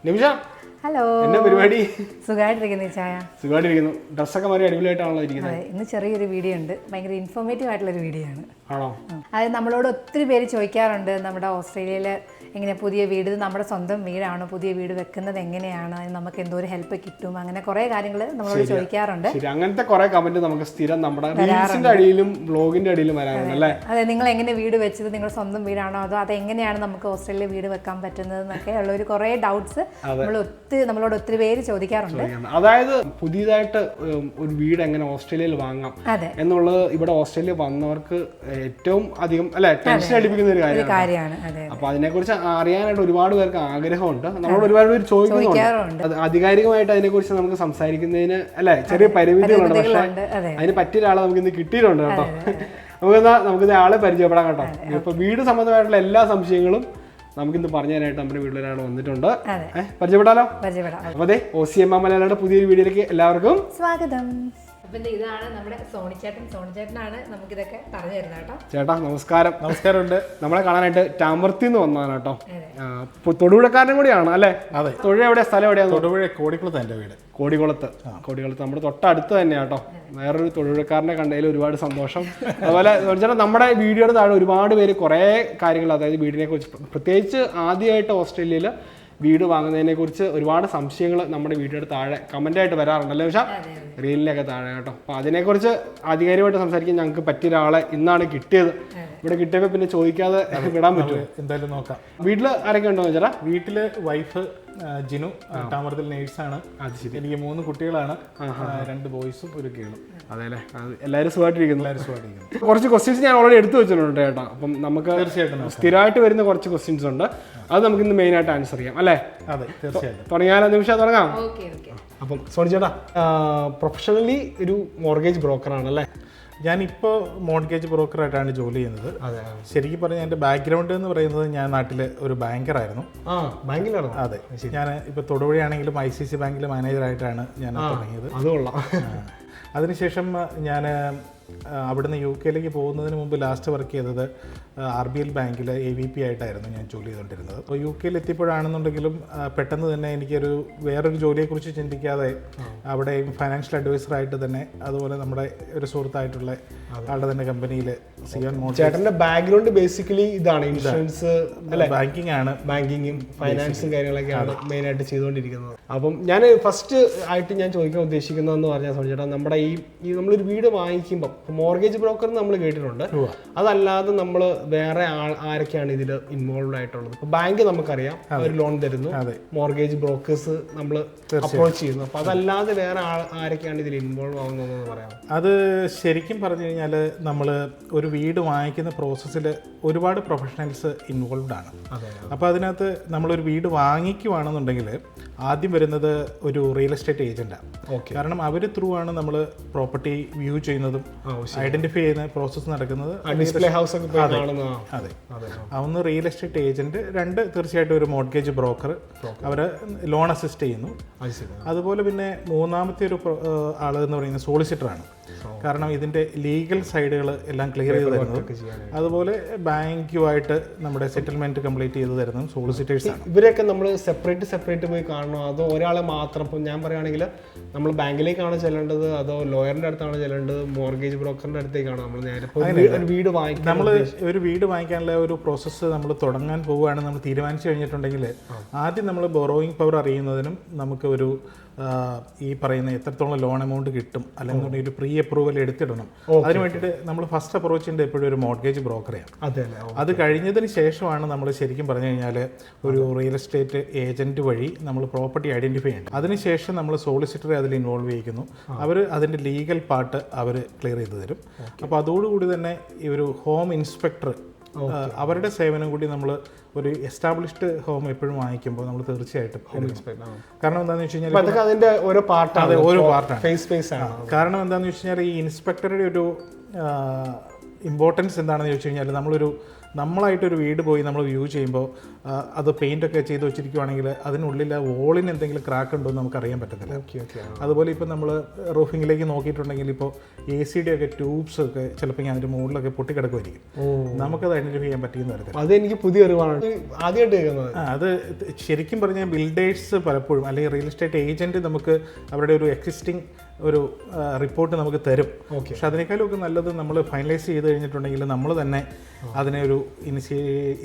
നിമിഷ, hello. എന്നാ പരിപാടി? സുഖമായിട്ടിരിക്കുന്നു ചായ. സുഖമായിട്ടിരിക്കുന്നു. ഡ്രസ്സൊക്കെ മാറി അടിപൊളിയായിട്ടാണല്ലോ ഇരിക്കുന്നത്. ഇന്ന് ചെറിയൊരു വീഡിയോ ഉണ്ട്, ഭയങ്കര ഇൻഫോർമേറ്റീവ് ആയിട്ടുള്ളൊരു വീഡിയോ ആണ്. ആണോ? അതായത് നമ്മളോട് ഒത്തിരി പേര് ചോദിക്കാറുണ്ട്, നമ്മുടെ ഓസ്ട്രേലിയയിൽ എങ്ങനെ പുതിയ വീട്, ഇത് നമ്മുടെ സ്വന്തം വീടാണോ, പുതിയ വീട് വെക്കുന്നത് എങ്ങനെയാണ്, അതിന് നമുക്ക് എന്തോ ഒരു ഹെൽപ്പ് കിട്ടും, അങ്ങനെ കുറേ കാര്യങ്ങൾ നമ്മളോട് ചോദിക്കാറുണ്ട്. ശരി, അങ്ങനത്തെ കുറെ കമന്റ് നമുക്ക് സ്ഥിരം നമ്മുടെ റീൽസിന്റെ അടിയിലും ബ്ലോഗിന്റെ അടിയിലും വരാറുണ്ട് അല്ലേ? അതെ, നിങ്ങൾ എങ്ങനെ വീട് വെച്ചത്, നിങ്ങളുടെ സ്വന്തം വീടാണോ അതോ അതെങ്ങനെയാണ് നമുക്ക് ഓസ്ട്രേലിയയിൽ വീട് വെക്കാൻ പറ്റുന്നത് എന്നൊക്കെ ഉള്ള ഒരു കുറേ ഡൗട്ട്സ് നമ്മളോട് ഒത്തിരി പേര് ചോദിക്കാറുണ്ട്. അതായത് പുതിയതായിട്ട് ഒരു വീട് എങ്ങനെ ഓസ്ട്രേലിയയിൽ വാങ്ങാം എന്നുള്ളത് ഇവിടെ ഓസ്ട്രേലിയ വന്നവർക്ക് ഏറ്റവും അധികം അല്ലെ ടെൻഷൻ അടിപ്പിക്കുന്ന ഒരു കാര്യമാണ്. അപ്പൊ അതിനെക്കുറിച്ച് അറിയാനായിട്ട് ഒരുപാട് പേർക്ക് ആഗ്രഹമുണ്ട്, നമ്മളോട് ഒരുപാട് പേര് ചോദിക്കുന്നുണ്ട്. അത് ആധികാരികമായിട്ട് അതിനെക്കുറിച്ച് നമുക്ക് സംസാരിക്കുന്നതിന് അല്ലെ ചെറിയ പരിമിതികളുണ്ട്, പക്ഷെ അതിന് പറ്റിയ ഒരാളെ നമുക്ക് ഇന്ന് കിട്ടിയിട്ടുണ്ട് കേട്ടോ. നമുക്കിത് ആളെ പരിചയപ്പെടാം കേട്ടോ. ഇപ്പൊ വീട് സംബന്ധമായിട്ടുള്ള എല്ലാ സംശയങ്ങളും നമുക്കിന്ന് പറഞ്ഞു തരാനായിട്ട് നമ്മുടെ വീട്ടിലൊരാൾ വന്നിട്ടുണ്ട്. പരിചയപ്പെടാലോ? അപ്പൊ അതെ, OCMA മലയാളയുടെ പുതിയൊരു വീഡിയോയിലേക്ക് എല്ലാവർക്കും സ്വാഗതം. ഇതാണ് നമ്മുടെ സോണിച്ചേട്ടനാണ് നമുക്കിതൊക്കെ പറഞ്ഞു തരുന്നത് കേട്ടോ. ചേട്ടാ നമസ്കാരം. നമസ്കാരമുണ്ട്. നമ്മളെ കാണാനായിട്ട് ടാമ്പർത്തിൽ നിന്ന് വന്നതാണ് കേട്ടോ. തൊടുപുഴക്കാരനും കൂടിയാണ് അല്ലേ? അതെ. തൊഴിൽ എവിടെയാ, സ്ഥലം എവിടെയാണ്? തൊടുപുഴ കോടിക്കുളത്ത് എൻ്റെ വീട്. കോടിക്കുളത്ത് നമ്മുടെ തൊട്ടടുത്ത് തന്നെയാണ് കേട്ടോ. വേറൊരു തൊഴിലുറക്കാരനെ കണ്ടതിൽ ഒരുപാട് സന്തോഷം. അതുപോലെ നമ്മുടെ വീഡിയോയുടെ താഴെ ഒരുപാട് പേര് കുറേ കാര്യങ്ങൾ, അതായത് വീടിനെ കുറിച്ച്, പ്രത്യേകിച്ച് ആദ്യമായിട്ട് ഓസ്ട്രേലിയയിൽ വീട് വാങ്ങുന്നതിനെ കുറിച്ച് ഒരുപാട് സംശയങ്ങൾ നമ്മുടെ വീഡിയോയുടെ താഴെ കമൻ്റായിട്ട് വരാറുണ്ടല്ലോ. പക്ഷേ റീലിനൊക്കെ താഴെ കേട്ടോ. അപ്പോൾ അതിനെക്കുറിച്ച് ആധികാരികമായിട്ട് സംസാരിക്കാൻ ഞങ്ങൾക്ക് പറ്റിയ ഒരാളെ ഇന്നാണ് കിട്ടിയത്. ഇവിടെ കിട്ടിയപ്പോൾ പിന്നെ ചോദിക്കാതെ വിടാൻ പറ്റുമോ? എന്തായാലും നോക്കാം. വീട്ടിൽ ആരൊക്കെ ഉണ്ടോ ചേട്ടാ? വീട്ടില് വൈഫ് ജിനു ടാമർത്തിൽ നേഴ്സാണ്. അത് ശരി. എനിക്ക് 3 കുട്ടികളാണ്, 2 ബോയ്സും 1 ഗേളും. അതെ അല്ലേ? എല്ലാവരും സുഖമായിട്ടിരിക്കുന്നു. കുറച്ച് ക്വസ്റ്റ്യൻസ് ഞാൻ ഓൾറെഡി എടുത്തു വെച്ചിട്ടുണ്ട് ചേട്ടാ. അപ്പം നമുക്ക് തീർച്ചയായിട്ടും സ്ഥിരമായിട്ട് വരുന്ന കുറച്ച് ക്വസ്റ്റ്യൻസ് ഉണ്ട്, അത് നമുക്ക് ഇന്ന് മെയിൻ ആയിട്ട് ആൻസർ ചെയ്യാം അല്ലേ? അതെ, തീർച്ചയായിട്ടും. തുടങ്ങിയാലോ? നിമിഷം തുടങ്ങാം. അപ്പം സോണി ചേട്ടാ പ്രൊഫഷണലി ഒരു മോർഗേജ് ബ്രോക്കറാണ് അല്ലേ? ഞാനിപ്പോൾ മോർഗേജ് ബ്രോക്കറായിട്ടാണ് ജോലി ചെയ്യുന്നത്. ശരിക്കും പറഞ്ഞാൽ എൻ്റെ ബാക്ക്ഗ്രൗണ്ട് എന്ന് പറയുന്നത് ഞാൻ നാട്ടിൽ ഒരു ബാങ്കറായിരുന്നു. ബാങ്കിലാണോ? അതെ. ഞാൻ ഇപ്പോൾ തൊടുപുഴയാണെങ്കിലും ICC ബാങ്കിൽ മാനേജറായിട്ടാണ് ഞാൻ തുടങ്ങിയത്. അതിനുശേഷം ഞാൻ അവിടുന്ന് UK പോകുന്നതിന് മുമ്പ് ലാസ്റ്റ് വർക്ക് ചെയ്തത് RBL ബാങ്കിൽ AVP ആയിട്ടായിരുന്നു ഞാൻ ജോലി ചെയ്തുകൊണ്ടിരുന്നത്. അപ്പോൾ UK എത്തിയപ്പോഴാണെന്നുണ്ടെങ്കിലും പെട്ടെന്ന് തന്നെ എനിക്കൊരു വേറൊരു ജോലിയെക്കുറിച്ച് ചിന്തിക്കാതെ അവിടെ ഫൈനാൻഷ്യൽ അഡ്വൈസറായിട്ട് തന്നെ, അതുപോലെ നമ്മുടെ ഒരു സുഹൃത്തായിട്ടുള്ള ആളുടെ തന്നെ കമ്പനിയിൽ സിയോൺ മോട്ടോഴ്സ്. ചേട്ടൻ്റെ ബാക്ക്ഗ്രൗണ്ട് ബേസിക്കലി ഇതാണ്, ഇൻഷുറൻസ് ബാങ്കിങ് ആണ്, ബാങ്കിങ്ങും ഫൈനാൻസും കാര്യങ്ങളൊക്കെയാണ് മെയിനായിട്ട് ചെയ്തുകൊണ്ടിരിക്കുന്നത്. അപ്പം ഞാൻ ഫസ്റ്റ് ആയിട്ട് ഞാൻ ചോദിക്കാൻ ഉദ്ദേശിക്കുന്നതെന്ന് പറഞ്ഞാൽ സോണി ചേട്ടാ, നമ്മുടെ ഈ നമ്മളൊരു വീട് വാങ്ങിക്കുമ്പോൾ മോർഗേജ് ബ്രോക്കർ നമ്മൾ കേട്ടിട്ടുണ്ട്, അതല്ലാതെ നമ്മൾ വേറെ ആരൊക്കെയാണ് ഇതിൽ ഇൻവോൾവ് ആയിട്ടുള്ളത്? ബാങ്ക് നമുക്കറിയാം, അവർ ലോൺ തരുന്നു, മോർഗേജ് ബ്രോക്കേഴ്സ് നമ്മൾ അപ്രോച്ച് ചെയ്യുന്നു. അപ്പൊ അതല്ലാതെ വേറെ ആരൊക്കെയാണ് ഇതിൽ ഇൻവോൾവ് ആവുന്നതെന്ന് പറയാം? അത് ശരിക്കും പറഞ്ഞു കഴിഞ്ഞാൽ നമ്മൾ ഒരു വീട് വാങ്ങിക്കുന്ന പ്രോസസ്സിൽ ഒരുപാട് പ്രൊഫഷണൽസ് ഇൻവോൾവ്ഡ് ആണ്. അപ്പോൾ അതിനകത്ത് നമ്മളൊരു വീട് വാങ്ങിക്കുവാണെന്നുണ്ടെങ്കിൽ ആദ്യം വരുന്നത് ഒരു റിയൽ എസ്റ്റേറ്റ് ഏജന്റാണ്. കാരണം അവർ ത്രൂ ആണ് നമ്മൾ പ്രോപ്പർട്ടി വ്യൂ ചെയ്യുന്നതും ഐഡന്റിഫൈ ചെയ്യുന്ന പ്രോസസ്സ് നടക്കുന്നത്. അതെ, ഒന്ന് റിയൽ എസ്റ്റേറ്റ് ഏജന്റ്, 2 തീർച്ചയായിട്ടും ഒരു മോർഗേജ് ബ്രോക്കർ, അവർ ലോൺ അസിസ്റ്റ് ചെയ്യുന്നു. അതുപോലെ പിന്നെ മൂന്നാമത്തെ ഒരു ആള് എന്ന് പറയുന്നത് സോളിസിറ്ററാണ്. കാരണം ഇതിന്റെ ലീഗൽ സൈഡുകൾ എല്ലാം ക്ലിയർ ചെയ്ത് തരുന്നതും, അതുപോലെ ബാങ്കുമായിട്ട് നമ്മുടെ സെറ്റിൽമെന്റ് കംപ്ലീറ്റ് ചെയ്ത് തരുന്നതും സോളിസിറ്റേഴ്സ് ആണ്. ഇവരൊക്കെ നമ്മൾ സെപ്പറേറ്റ് പോയി കാണണോ, അതോ ഒരാളെ മാത്രം? ഇപ്പം ഞാൻ പറയുകയാണെങ്കിൽ നമ്മൾ ബാങ്കിലേക്കാണ് ചെല്ലേണ്ടത്, അതോ ലോയറിന്റെ അടുത്താണ് ചെല്ലേണ്ടത്, മോർഗേജ് ബ്രോക്കറിന്റെ അടുത്തേക്കാണോ നമ്മൾ നേരെ വീട് വാങ്ങിക്കാൻ? നമ്മൾ ഒരു വീട് വാങ്ങിക്കാനുള്ള ഒരു പ്രോസസ്സ് നമ്മൾ തുടങ്ങാൻ പോവുകയാണ് നമ്മൾ തീരുമാനിച്ചു കഴിഞ്ഞിട്ടുണ്ടെങ്കിൽ ആദ്യം നമ്മൾ ബോറോയിങ് പവർ അറിയുന്നതിനും നമുക്ക് ഒരു ഈ പറയുന്ന എത്രത്തോളം ലോൺ എമൗണ്ട് കിട്ടും, അല്ലെങ്കിൽ ഒരു പ്രീ അപ്രൂവൽ എടുത്തിടണം. അതിന് വേണ്ടിയിട്ട് നമ്മൾ ഫസ്റ്റ് അപ്രോച്ച് ചെയ്യേണ്ടത് എപ്പോഴും ഒരു മോർഗേജ് ബ്രോക്കറെയാണ്. അത് കഴിഞ്ഞതിന് ശേഷമാണ് നമ്മൾ ശരിക്കും പറഞ്ഞു കഴിഞ്ഞാൽ ഒരു റിയൽ എസ്റ്റേറ്റ് ഏജന്റ് വഴി നമ്മൾ പ്രോപ്പർട്ടി ഐഡന്റിഫൈ ചെയ്യേണ്ടത്. അതിനുശേഷം നമ്മൾ സോളിസിറ്ററെ അതിൽ ഇൻവോൾവ് ചെയ്യിക്കുന്നു. അവർ അതിൻ്റെ ലീഗൽ പാർട്ട് അവർ ക്ലിയർ ചെയ്ത് തരും. അപ്പോൾ അതോടുകൂടി തന്നെ ഈ ഒരു ഹോം ഇൻസ്പെക്ടർ, അവരുടെ സേവനം കൂടി നമ്മൾ ഒരു എസ്റ്റാബ്ലിഷ്ഡ് ഹോം എപ്പോഴും വാങ്ങിക്കുമ്പോൾ നമ്മൾ തീർച്ചയായിട്ടും, കാരണം എന്താണെന്ന് വെച്ച് കഴിഞ്ഞാൽ അതിന്റെ ഓരോ പാർട്ടാണ്. കാരണം എന്താണെന്ന് വെച്ച് കഴിഞ്ഞാൽ ഈ ഇൻസ്പെക്ടറുടെ ഒരു ഇമ്പോർട്ടൻസ് എന്താണെന്ന് ചോദിച്ചു കഴിഞ്ഞാൽ നമ്മളൊരു നമ്മളായിട്ടൊരു വീട് പോയി നമ്മൾ വ്യൂ ചെയ്യുമ്പോൾ അത് പെയിൻ്റൊക്കെ ചെയ്ത് വെച്ചിരിക്കുവാണെങ്കിൽ അതിനുള്ളിൽ ആ വോളിന് എന്തെങ്കിലും ക്രാക്ക് ഉണ്ടോ എന്ന് നമുക്ക് അറിയാൻ പറ്റത്തില്ല. അതുപോലെ ഇപ്പോൾ നമ്മൾ റൂഫിങ്ങിലേക്ക് നോക്കിയിട്ടുണ്ടെങ്കിൽ ഇപ്പോൾ AC-യുടെ ഒക്കെ ട്യൂബ്സ് ഒക്കെ ചിലപ്പോൾ അതിൻ്റെ മുകളിലൊക്കെ പൊട്ടിക്കിടക്കുമായിരിക്കും. നമുക്കത് ഐഡൻറ്റിഫൈ ചെയ്യാൻ പറ്റിയെന്ന് വരത്തില്ല. അതെനിക്ക് പുതിയ അറിവാണ്, ആദ്യമായിട്ട് കേൾക്കുന്നത്. അത് ശരിക്കും പറഞ്ഞാൽ ബിൽഡേഴ്സ് പലപ്പോഴും അല്ലെങ്കിൽ റിയൽ എസ്റ്റേറ്റ് ഏജൻറ്റ് നമുക്ക് അവരുടെ ഒരു എക്സിസ്റ്റിംഗ് ഒരു റിപ്പോർട്ട് നമുക്ക് തരും. പക്ഷെ അതിനേക്കാളും ഒക്കെ നല്ലത് നമ്മൾ ഫൈനലൈസ് ചെയ്ത് കഴിഞ്ഞിട്ടുണ്ടെങ്കിൽ നമ്മൾ തന്നെ അതിനെ ഒരു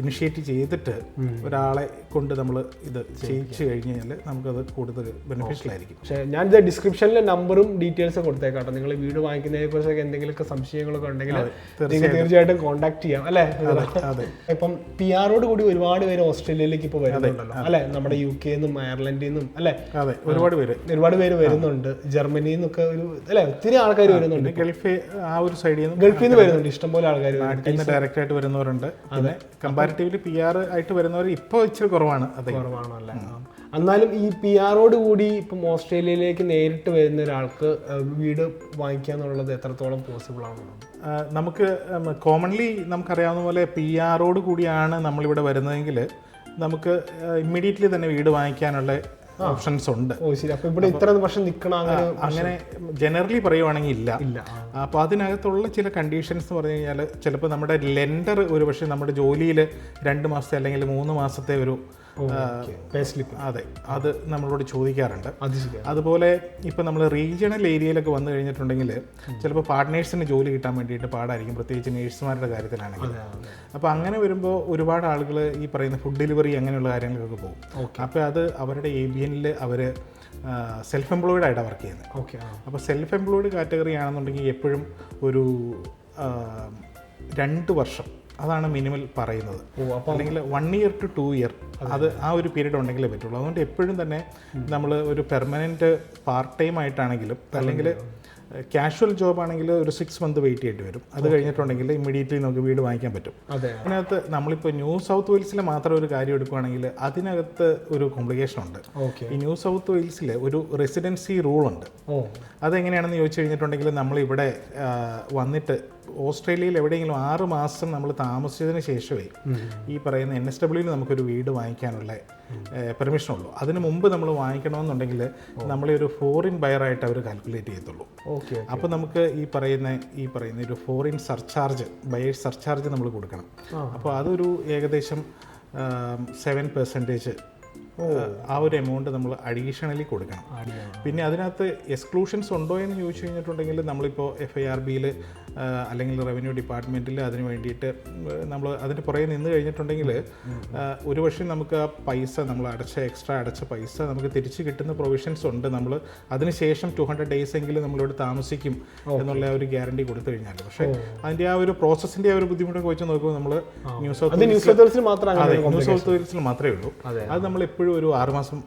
ഇനിഷ്യേറ്റ് ചെയ്തിട്ട് ഒരാളെ കൊണ്ട് നമ്മൾ ഇത് ചെയ്യിച്ചു കഴിഞ്ഞാൽ നമുക്കത് കൂടുതൽ ബെനിഫിഷ്യൽ ആയിരിക്കും. പക്ഷേ ഞാൻ ഡിസ്ക്രിപ്ഷനിലെ നമ്പറും ഡീറ്റെയിൽസും കൊടുത്തേക്കാട്ടോ. നിങ്ങൾ വീട് വാങ്ങിക്കുന്നതിനെ കുറിച്ചൊക്കെ എന്തെങ്കിലുമൊക്കെ സംശയങ്ങളൊക്കെ ഉണ്ടെങ്കിൽ തീർച്ചയായിട്ടും കോൺടാക്ട് ചെയ്യാം അല്ലേ. ഇപ്പം PR-ഓട് കൂടി ഒരുപാട് പേര് ഓസ്ട്രേലിയയിലേക്ക് ഇപ്പോൾ വരുന്നുണ്ടല്ലോ അല്ലെ, നമ്മുടെ UK നിന്നും അയർലൻഡിൽ നിന്നും അല്ലെ ഒരുപാട് പേര് വരുന്നുണ്ട്. ജർമ്മനിയിൽ നിന്നൊക്കെ അല്ലെ ഒത്തിരി ആൾക്കാർ വരുന്നുണ്ട്. ഗൾഫ് ആ ഒരു സൈഡിൽ നിന്ന് വരുന്നുണ്ട്, ഇഷ്ടംപോലെ ആൾക്കാർ ഡയറക്റ്റ് ആയിട്ട് വരുന്നവരുണ്ട്. അതെ, കമ്പാരിറ്റീവ്ലി PR ആയിട്ട് വരുന്നവർ ഇപ്പോൾ ഇച്ചിരി കുറവാണല്ലേ. എന്നാലും ഈ PR-ഓട് കൂടി ഇപ്പം ഓസ്ട്രേലിയയിലേക്ക് നേരിട്ട് വരുന്ന ഒരാൾക്ക് വീട് വാങ്ങിക്കുക എന്നുള്ളത് എത്രത്തോളം പോസിബിൾ ആണ്? നമുക്ക് കോമൺലി നമുക്കറിയാവുന്ന പോലെ PR-ഓട് കൂടിയാണ് നമ്മളിവിടെ വരുന്നതെങ്കിൽ നമുക്ക് ഇമ്മീഡിയറ്റ്ലി തന്നെ വീട് വാങ്ങിക്കാനുള്ള ഓപ്ഷൻസ് ഉണ്ട്. ഇവിടെ ഇത്ര വർഷം നിൽക്കണം അങ്ങനെ ജനറലി പറയുവാണെങ്കിൽ ഇല്ല. അപ്പോൾ അതിനകത്തുള്ള ചില കണ്ടീഷൻസ് എന്ന് പറഞ്ഞു കഴിഞ്ഞാൽ ചിലപ്പോൾ നമ്മുടെ ലെൻഡർ ഒരു പക്ഷേ നമ്മുടെ ജോലിയിൽ 2 മാസത്തെ അല്ലെങ്കിൽ 3 മാസത്തെ ഒരു അതെ അത് നമ്മളോട് ചോദിക്കാറുണ്ട്. അതുപോലെ ഇപ്പം നമ്മൾ റീജിയണൽ ഏരിയയിലൊക്കെ വന്നു കഴിഞ്ഞിട്ടുണ്ടെങ്കിൽ ചിലപ്പോൾ പാർട്ട്നേഴ്സിന് ജോലി കിട്ടാൻ വേണ്ടിയിട്ട് പാടായിരിക്കും, പ്രത്യേകിച്ച് നേഴ്സുമാരുടെ കാര്യത്തിലാണെങ്കിൽ. അപ്പോൾ അങ്ങനെ വരുമ്പോൾ ഒരുപാട് ആളുകൾ ഈ പറയുന്ന ഫുഡ് ഡെലിവറി അങ്ങനെയുള്ള കാര്യങ്ങൾക്കൊക്കെ പോകും. അപ്പോൾ അത് അവരുടെ ABN-ൽ അവർ സെൽഫ് എംപ്ലോയിഡ് ആയിട്ടാണ് വർക്ക് ചെയ്യുന്നത്. അപ്പോൾ സെൽഫ് എംപ്ലോയിഡ് കാറ്റഗറി ആണെന്നുണ്ടെങ്കിൽ എപ്പോഴും ഒരു 2 വർഷം അതാണ് മിനിമൽ പറയുന്നത്. അല്ലെങ്കിൽ 1 year to 2 year അത് ആ ഒരു പീരീഡ് ഉണ്ടെങ്കിലേ പറ്റുള്ളൂ. അതുകൊണ്ട് എപ്പോഴും തന്നെ നമ്മൾ ഒരു പെർമനൻറ്റ് പാർട്ട് ടൈം ആയിട്ടാണെങ്കിലും അല്ലെങ്കിൽ കാഷ്വൽ ജോബ് ആണെങ്കിൽ ഒരു 6 month വെയിറ്റ് ചെയ്യേണ്ടി വരും. അത് കഴിഞ്ഞിട്ടുണ്ടെങ്കിൽ ഇമ്മീഡിയറ്റ്ലി നമുക്ക് വീട് വാങ്ങിക്കാൻ പറ്റും. അതിനകത്ത് നമ്മളിപ്പോൾ ന്യൂ സൗത്ത് വെയിൽസിൽ മാത്രം ഒരു കാര്യം എടുക്കുകയാണെങ്കിൽ അതിനകത്ത് ഒരു കോംപ്ലിക്കേഷൻ ഉണ്ട്. ഈ ന്യൂ സൗത്ത് വെയിൽസിൽ ഒരു റെസിഡൻസി റൂൾ ഉണ്ട്. അതെങ്ങനെയാണെന്ന് ചോദിച്ചു കഴിഞ്ഞിട്ടുണ്ടെങ്കിൽ നമ്മളിവിടെ വന്നിട്ട് ഓസ്ട്രേലിയയിൽ എവിടെയെങ്കിലും 6 മാസം നമ്മൾ താമസിച്ചതിന് ശേഷമേ ഈ പറയുന്ന NSW നമുക്കൊരു വീട് വാങ്ങിക്കാനുള്ള പെർമിഷനുള്ളൂ. അതിന് മുമ്പ് നമ്മൾ വാങ്ങിക്കണമെന്നുണ്ടെങ്കിൽ നമ്മളെ ഒരു ഫോറിൻ ബയറായിട്ട് അവർ കാൽക്കുലേറ്റ് ചെയ്യത്തുള്ളൂ. അപ്പോൾ നമുക്ക് ഈ പറയുന്ന ഒരു ഫോറിൻ സർചാർജ്, ബയേഴ്സ് സർചാർജ് നമ്മൾ കൊടുക്കണം. അപ്പോൾ അതൊരു ഏകദേശം 7% ആ ഒരു എമൗണ്ട് നമ്മൾ അഡീഷണലി കൊടുക്കണം. പിന്നെ അതിനകത്ത് എക്സ്ക്ലൂഷൻസ് ഉണ്ടോ എന്ന് ചോദിച്ചു കഴിഞ്ഞിട്ടുണ്ടെങ്കിൽ നമ്മളിപ്പോൾ FIRB-യിൽ അല്ലെങ്കിൽ റവന്യൂ ഡിപ്പാർട്ട്മെൻറ്റിൽ അതിന് വേണ്ടിയിട്ട് നമ്മൾ അതിൻ്റെ പുറകെ നിന്ന് കഴിഞ്ഞിട്ടുണ്ടെങ്കിൽ ഒരു പക്ഷേ നമുക്ക് ആ പൈസ നമ്മൾ എക്സ്ട്രാ അടച്ച പൈസ നമുക്ക് തിരിച്ച് കിട്ടുന്ന പ്രൊവിഷൻസ് ഉണ്ട്. നമ്മൾ അതിനുശേഷം 200 days എങ്കിലും നമ്മളിവിടെ താമസിക്കും എന്നുള്ള ഒരു ഗ്യാരണ്ടി കൊടുത്തു കഴിഞ്ഞാൽ. പക്ഷേ അതിൻ്റെ ആ ഒരു പ്രോസസ്സിൻ്റെ ആ ഒരു ബുദ്ധിമുട്ടൊക്കെ വെച്ച് നോക്കുമ്പോൾ നമ്മൾ ന്യൂ സൗത്ത് വെയിൽസിൽ മാത്രമേ ഉള്ളൂ. അത് നമ്മൾ എപ്പോഴും ഒരു 6 മാസം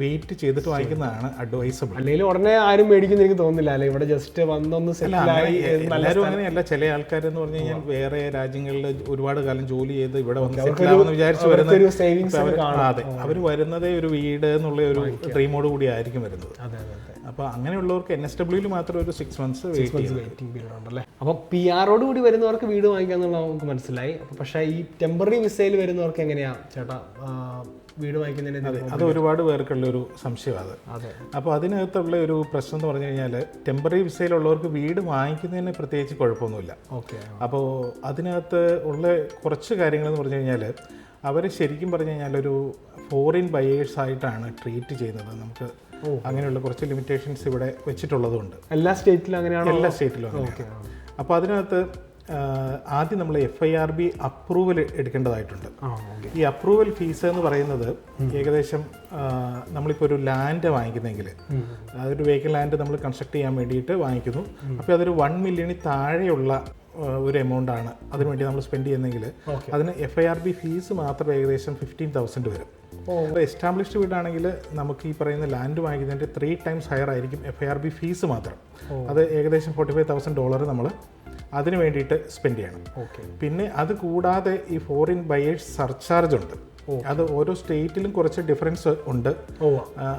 വെയിറ്റ് ചെയ്തിട്ട് വാങ്ങിക്കുന്നതാണ് അഡ്വൈസബിൾ. അല്ലെങ്കിൽ ഉടനെ ആരും മേടിക്കുന്ന എനിക്ക് തോന്നുന്നില്ല അല്ലെ, ഇവിടെ ജസ്റ്റ് വന്നൊന്ന് എല്ലാവരും അങ്ങനെയല്ല. ചില ആൾക്കാരെന്ന് പറഞ്ഞു കഴിഞ്ഞാൽ വേറെ രാജ്യങ്ങളിൽ ഒരുപാട് കാലം ജോലി ചെയ്ത് ഇവിടെ വന്ന് സെറ്റിലാവെന്ന് വിചാരിച്ച് അതെ അവർ വരുന്നതേ ഒരു വീട് എന്നുള്ള ഒരു ഡ്രീമോട് കൂടി ആയിരിക്കും വരുന്നത്. അപ്പോൾ അങ്ങനെയുള്ളവർക്ക് NSW-ൽ മാത്രം ഒരു 6 months വെയിറ്റിംഗ് പീരീഡ് ഉണ്ടല്ലേ. അപ്പോൾ PR-ഓട് കൂടി വരുന്നവർക്ക് വീട് വാങ്ങിക്കാന്നുള്ള നമുക്ക് മനസ്സിലായി. പക്ഷേ ഈ ടെമ്പററി വിസയിൽ വരുന്നവർക്ക് എങ്ങനെയാ ചേട്ടാ വീട് വാങ്ങിക്കുന്നതിന്? അത് ഒരുപാട് പേർക്കുള്ളൊരു സംശയമാണ്. അപ്പോൾ അതിനകത്തുള്ള ഒരു പ്രശ്നം എന്ന് പറഞ്ഞു കഴിഞ്ഞാൽ ടെമ്പററി വിസയിലുള്ളവർക്ക് വീട് വാങ്ങിക്കുന്നതിന് പ്രത്യേകിച്ച് കുഴപ്പമൊന്നുമില്ല. അപ്പോൾ അതിനകത്ത് ഉള്ള കുറച്ച് കാര്യങ്ങളെന്ന് പറഞ്ഞു കഴിഞ്ഞാൽ അവർ ശരിക്കും പറഞ്ഞു കഴിഞ്ഞാൽ ഒരു ഫോറിൻ ബയേഴ്സ് ആയിട്ടാണ് ട്രീറ്റ് ചെയ്യുന്നത്. നമുക്ക് അങ്ങനെയുള്ള കുറച്ച് ലിമിറ്റേഷൻസ് ഇവിടെ വെച്ചിട്ടുള്ളതുകൊണ്ട് എല്ലാ സ്റ്റേറ്റിലും അങ്ങനെയാണ്. എല്ലാ സ്റ്റേറ്റിലും അങ്ങനെയാണ്. അപ്പോൾ അതിനകത്ത് ആദ്യം നമ്മൾ FIRB അപ്രൂവൽ എടുക്കേണ്ടതായിട്ടുണ്ട്. ഈ അപ്രൂവൽ ഫീസ് എന്ന് പറയുന്നത് ഏകദേശം നമ്മളിപ്പോൾ ഒരു ലാൻഡ് വാങ്ങിക്കുന്നെങ്കിൽ അതൊരു വേക്കൻ ലാൻഡ് നമ്മൾ കൺസ്ട്രക്ട് ചെയ്യാൻ വേണ്ടിയിട്ട് വാങ്ങിക്കുന്നു. അപ്പോൾ അതൊരു 1 million താഴെയുള്ള ഒരു എമൗണ്ട് ആണ് അതിനുവേണ്ടി നമ്മൾ സ്പെൻഡ് ചെയ്യുന്നെങ്കിൽ അതിന് FIRB ഫീസ് മാത്രം ഏകദേശം 15,000 വരും. എസ്റ്റാബ്ലിഷ്ഡ് വീടാണെങ്കിൽ നമുക്ക് ഈ പറയുന്ന ലാൻഡ് വാങ്ങിക്കുന്നതിൻ്റെ 3 times ഹയർ ആയിരിക്കും FIRB ഫീസ് മാത്രം. അത് ഏകദേശം $45,000 നമ്മൾ അതിന് വേണ്ടിയിട്ട് സ്പെൻഡ് ചെയ്യണം. പിന്നെ അത് കൂടാതെ ഈ ഫോറിൻ ബയേഴ്സ് സർചാർജ് ഉണ്ട്. അത് ഓരോ സ്റ്റേറ്റിലും കുറച്ച് ഡിഫറൻസ് ഉണ്ട്.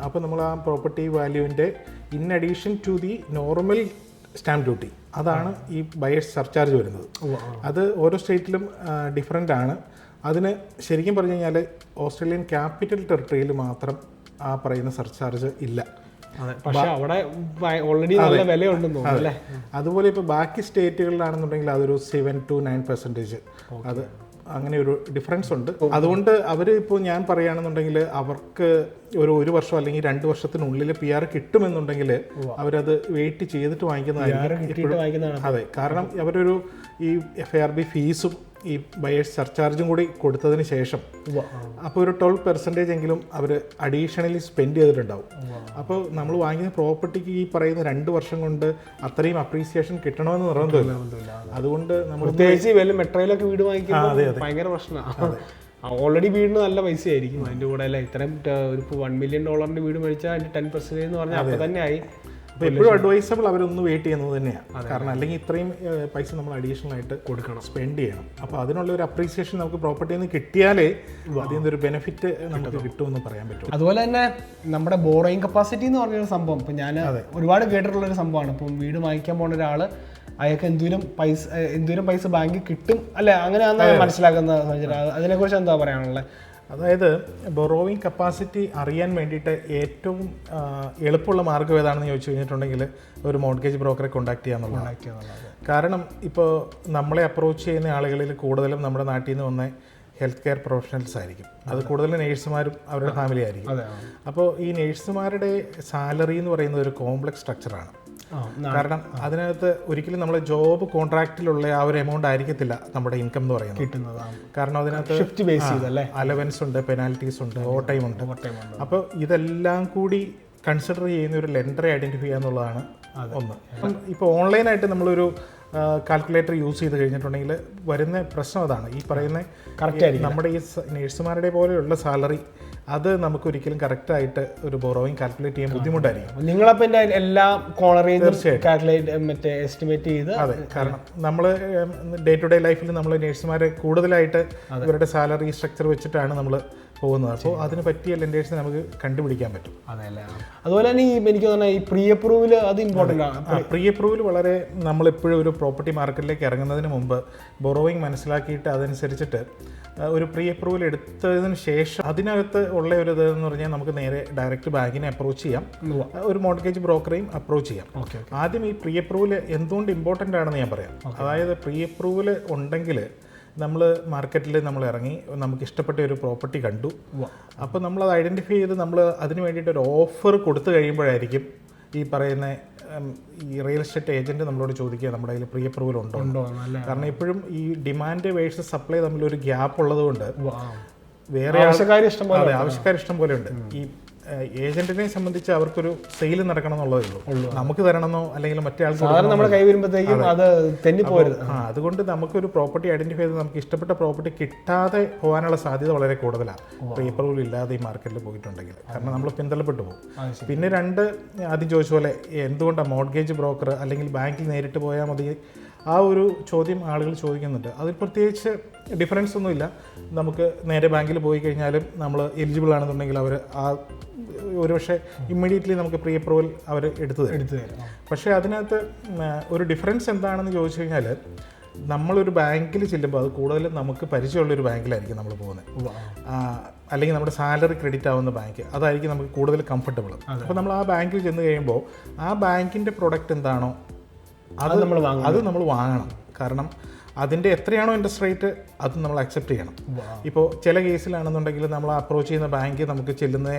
അപ്പോൾ നമ്മൾ ആ പ്രോപ്പർട്ടി വാല്യൂവിൻ്റെ in addition to the normal stamp duty അതാണ് ഈ ബയേഴ്സ് സർചാർജ് വരുന്നത്. അത് ഓരോ സ്റ്റേറ്റിലും ഡിഫറെൻ്റ് ആണ്. അതിന് ശരിക്കും പറഞ്ഞു കഴിഞ്ഞാൽ ഓസ്ട്രേലിയൻ ക്യാപിറ്റൽ ടെറിട്ടറിയിൽ മാത്രം ആ പറയുന്ന സർചാർജ് ഇല്ല. പക്ഷേ അവിടെ ഓൾറെഡി നല്ല വിലയുണ്ടെന്ന് തോന്നുന്നു അല്ലേ? അതുപോലെ ഇപ്പോൾ ബാക്കി സ്റ്റേറ്റുകളിലാണെന്നുണ്ടെങ്കിൽ അതൊരു 7 to 9%. അത് അങ്ങനെ ഒരു ഡിഫറൻസ് ഉണ്ട്. അതുകൊണ്ട് അവർ ഇപ്പോൾ ഞാൻ പറയുകയാണെന്നുണ്ടെങ്കിൽ അവർക്ക് ഒരു വർഷം അല്ലെങ്കിൽ 2 വർഷത്തിനുള്ളിൽ PR കിട്ടുമെന്നുണ്ടെങ്കിൽ അവരത് വെയിറ്റ് ചെയ്തിട്ട് വാങ്ങിക്കുന്നതായിരിക്കും. അതെ, കാരണം അവരൊരു ഈ FARB ഫീസും ഈ ബയേഴ്സ് സർചാർജും കൂടി കൊടുത്തതിന് ശേഷം അപ്പോൾ ഒരു 12% എങ്കിലും അവർ അഡീഷണലി സ്പെൻഡ് ചെയ്തിട്ടുണ്ടാവും. അപ്പോൾ നമ്മൾ വാങ്ങിക്കുന്ന പ്രോപ്പർട്ടിക്ക് ഈ പറയുന്ന 2 വർഷം കൊണ്ട് അത്രയും അപ്രീസിയേഷൻ കിട്ടണമെന്ന് നിർബന്ധമില്ല. അതുകൊണ്ട് നമ്മൾ പ്രത്യേകിച്ച് മെട്രോയിലൊക്കെ വീട് വാങ്ങിക്കുമ്പോൾ ഭയങ്കര പ്രശ്നമാണ്. ഓൾറെഡി വീടിന് നല്ല പൈസ ആയിരിക്കും അതിൻ്റെ കൂടെ അല്ല. ഇത്രയും ഒരു $1 million വീട് മേടിച്ചാൽ അതിൻ്റെ 10% എന്ന് പറഞ്ഞാൽ അപ്പോൾ തന്നെ ആയി. അപ്പോൾ എപ്പോഴും അഡ്വൈസബിൾ അവരൊന്ന് വെയിറ്റ് ചെയ്യുന്നത് തന്നെയാണ്. കാരണം അല്ലെങ്കിൽ ഇത്രയും പൈസ നമ്മൾ അഡീഷണൽ ആയിട്ട് കൊടുക്കണം, സ്പെൻഡ് ചെയ്യണം. അപ്പോൾ അതിനുള്ള ഒരു അപ്രീസിയേഷൻ നമുക്ക് പ്രോപ്പർട്ടിയിൽ നിന്ന് കിട്ടിയാലേ അതിൽ നിന്നൊരു ബെനിഫിറ്റ് നമുക്ക് കിട്ടുമെന്ന് പറയാൻ പറ്റും. അതുപോലെ തന്നെ നമ്മുടെ ബോറോയിങ് കപ്പാസിറ്റി എന്ന് പറഞ്ഞൊരു സംഭവം ഇപ്പം ഞാൻ ഒരുപാട് കേട്ടിട്ടുള്ളൊരു സംഭവമാണ്. ഇപ്പം വീട് വാങ്ങിക്കാൻ പോകുന്ന ഒരാൾ അയാൾക്ക് എന്തോരം പൈസ ബാങ്കിൽ കിട്ടും അല്ലെ, അങ്ങനെയാണെന്ന് മനസ്സിലാക്കുന്ന സാഹചര്യം. അതിനെക്കുറിച്ച് എന്താ പറയാനുള്ളത്? അതായത് ബൊറോവിങ് കപ്പാസിറ്റി അറിയാൻ വേണ്ടിയിട്ട് ഏറ്റവും എളുപ്പമുള്ള മാർഗ്ഗം ഏതാണെന്ന് ചോദിച്ചു കഴിഞ്ഞിട്ടുണ്ടെങ്കിൽ ഒരു മോർഗേജ് ബ്രോക്കറെ കോൺടാക്ട് ചെയ്യാന്നുള്ളതാണ്. കാരണം ഇപ്പോൾ നമ്മളെ അപ്രോച്ച് ചെയ്യുന്ന ആളുകളിൽ കൂടുതലും നമ്മുടെ നാട്ടിൽ നിന്ന് വന്ന ഹെൽത്ത് കെയർ പ്രൊഫഷണൽസ് ആയിരിക്കും. അത് കൂടുതലും നേഴ്സുമാരും അവരുടെ ഫാമിലി ആയിരിക്കും. അപ്പോൾ ഈ നേഴ്സുമാരുടെ സാലറി എന്ന് പറയുന്നത് ഒരു കോംപ്ലക്സ് സ്ട്രക്ചറാണ്. കാരണം അതിനകത്ത് ഒരിക്കലും നമ്മൾ ജോബ് കോൺട്രാക്റ്റിലുള്ള ആ ഒരു എമൗണ്ട് ആയിരിക്കത്തില്ല നമ്മുടെ ഇൻകം എന്ന് പറയുന്നത് കിട്ടുന്നതാണ്. കാരണം അതിനകത്ത് ഷിഫ്റ്റ് ബേസ് ചെയ്തല്ലേ അലവൻസ് ഉണ്ട്, പെനാൽറ്റീസ് ഉണ്ട്, ഓവർ ടൈം ഉണ്ട്. അപ്പോൾ ഇതെല്ലാം കൂടി കൺസിഡർ ചെയ്യുന്ന ഒരു ലെൻഡറെ ഐഡൻറ്റിഫൈ ചെയ്യുക എന്നുള്ളതാണ് ഒന്ന്. ഇപ്പോൾ ഓൺലൈനായിട്ട് നമ്മളൊരു കാൽക്കുലേറ്റർ യൂസ് ചെയ്ത് കഴിഞ്ഞിട്ടുണ്ടെങ്കിൽ വരുന്ന പ്രശ്നം അതാണ്. ഈ പറയുന്ന കറക്റ്റായിരിക്കും നമ്മുടെ ഈ നേഴ്സുമാരുടെ പോലെയുള്ള സാലറി അത് നമുക്ക് ഒരിക്കലും കറക്റ്റായിട്ട് ഒരു ബോറോയിങ് കാൽക്കുലേറ്റ് ചെയ്യാൻ ബുദ്ധിമുട്ടായിരിക്കും. നിങ്ങളപ്പോൾ എല്ലാ കോർണറിൽ തീർച്ചയായിട്ടും എസ്റ്റിമേറ്റ് ചെയ്ത്. അതെ, കാരണം നമ്മൾ ഡേ ടു ഡേ ലൈഫിൽ നമ്മൾ നേഴ്സുമാരെ കൂടുതലായിട്ട് ഇവരുടെ സാലറി സ്ട്രക്ചർ വെച്ചിട്ടാണ് നമ്മൾ പോകുന്നത്. അപ്പോൾ അതിന് പറ്റിയ ലെൻഡേഴ്സിനെ നമുക്ക് കണ്ടുപിടിക്കാൻ പറ്റും. അതെല്ലേ. അതുപോലെ തന്നെ എനിക്ക് തോന്നുന്നത് ഈ പ്രീ അപ്രൂവൽ അത് ഇമ്പോർട്ടൻ്റ് ആണ്. പ്രീ അപ്രൂവൽ വളരെ നമ്മളെപ്പോഴും ഒരു പ്രോപ്പർട്ടി മാർക്കറ്റിലേക്ക് ഇറങ്ങുന്നതിന് മുമ്പ് ബൊറോയിങ് മനസ്സിലാക്കിയിട്ട് അതനുസരിച്ചിട്ട് ഒരു പ്രീ അപ്രൂവൽ എടുത്തതിന് ശേഷം അതിനകത്ത് ഉള്ള ഒരു ഇതെന്ന് പറഞ്ഞാൽ നമുക്ക് നേരെ ഡയറക്റ്റ് ബാങ്കിനെ അപ്രോച്ച് ചെയ്യാം, ഒരു മോർഗേജ് ബ്രോക്കറെയും അപ്രോച്ച് ചെയ്യാം. ആദ്യം ഈ പ്രീ അപ്രൂവൽ എന്തുകൊണ്ട് ഇമ്പോർട്ടൻ്റ് ആണെന്ന് ഞാൻ പറയാം. അതായത് പ്രീ അപ്രൂവൽ ഉണ്ടെങ്കിൽ നമ്മൾ മാർക്കറ്റിൽ നമ്മൾ ഇറങ്ങി നമുക്ക് ഇഷ്ടപ്പെട്ട ഒരു പ്രോപ്പർട്ടി കണ്ടു. അപ്പോൾ നമ്മളത് ഐഡൻറ്റിഫൈ ചെയ്ത് നമ്മൾ അതിന് വേണ്ടിയിട്ട് ഒരു ഓഫർ കൊടുത്തു കഴിയുമ്പോഴായിരിക്കും ഈ പറയുന്ന ഈ റിയൽ എസ്റ്റേറ്റ് ഏജൻറ്റ് നമ്മളോട് ചോദിക്കുക നമ്മുടെ കയ്യിൽ പ്രീ അപ്രൂവൽ ഉണ്ടോ. കാരണം ഇപ്പോഴും ഈ ഡിമാൻഡ് വേഴ്സസ് സപ്ലൈ തമ്മിലൊരു ഗ്യാപ്പ് ഉള്ളതുകൊണ്ട് വേറെ ആവശ്യക്കാർ ഇഷ്ടം പോലെ ഉണ്ട്. ഈ ഏജന്റിനെ സംബന്ധിച്ച് അവർക്കൊരു സെയിൽ നടക്കണം എന്നുള്ളതേ ഉള്ളൂ. നമുക്ക് തരണമെന്നോ അല്ലെങ്കിൽ മറ്റേ ആൾക്കാർ നമ്മുടെ കൈ വരുമ്പോഴത്തേക്കും അത് തെന്നിപ്പോരുത്. അതുകൊണ്ട് നമുക്കൊരു പ്രോപ്പർട്ടി ഐഡന്റിഫൈ ചെയ്ത് നമുക്ക് ഇഷ്ടപ്പെട്ട പ്രോപ്പർട്ടി കിട്ടാതെ പോകാനുള്ള സാധ്യത വളരെ കൂടുതലാണ് പ്രീ അപ്രൂവൽ ഇല്ലാതെ ഈ മാർക്കറ്റിൽ പോയിട്ടുണ്ടെങ്കിൽ. കാരണം നമ്മൾ പിന്തള്ളപ്പെട്ടു പോകും. പിന്നെ ആദ്യം ചോദിച്ച പോലെ എന്തുകൊണ്ടാണ് മോർഗേജ് ബ്രോക്കർ അല്ലെങ്കിൽ ബാങ്കിൽ നേരിട്ട് പോയാൽ മതി, ആ ഒരു ചോദ്യം ആളുകൾ ചോദിക്കുന്നുണ്ട്. അതിൽ പ്രത്യേകിച്ച് ഡിഫറൻസ് ഒന്നുമില്ല. നമുക്ക് നേരെ ബാങ്കിൽ പോയി കഴിഞ്ഞാലും നമ്മൾ എലിജിബിൾ ആണെന്നുണ്ടെങ്കിൽ അവർ ആ ഒരു പക്ഷേ ഇമ്മീഡിയറ്റ്ലി നമുക്ക് പ്രീ അപ്രൂവൽ അവർ എടുത്തു തരും. പക്ഷേ അതിനകത്ത് ഒരു ഡിഫറൻസ് എന്താണെന്ന് ചോദിച്ചു കഴിഞ്ഞാൽ നമ്മളൊരു ബാങ്കിൽ ചെല്ലുമ്പോൾ അത് കൂടുതലും നമുക്ക് പരിചയമുള്ളൊരു ബാങ്കിലായിരിക്കും നമ്മൾ പോകുന്നത്, അല്ലെങ്കിൽ നമ്മുടെ സാലറി ക്രെഡിറ്റ് ആവുന്ന ബാങ്ക് അതായിരിക്കും നമുക്ക് കൂടുതൽ കംഫർട്ടബിൾ. അപ്പോൾ നമ്മൾ ആ ബാങ്കിൽ ചെന്ന് കഴിയുമ്പോൾ ആ ബാങ്കിൻ്റെ പ്രൊഡക്റ്റ് എന്താണോ അത് നമ്മൾ വാങ്ങണം. കാരണം അതിൻ്റെ എത്രയാണോ ഇൻട്രസ്റ്റ് റേറ്റ് അത് നമ്മൾ അക്സെപ്റ്റ് ചെയ്യണം. ഇപ്പോൾ ചില കേസിലാണെന്നുണ്ടെങ്കിൽ നമ്മൾ അപ്രോച്ച് ചെയ്യുന്ന ബാങ്ക് നമുക്ക് ചെല്ലുന്ന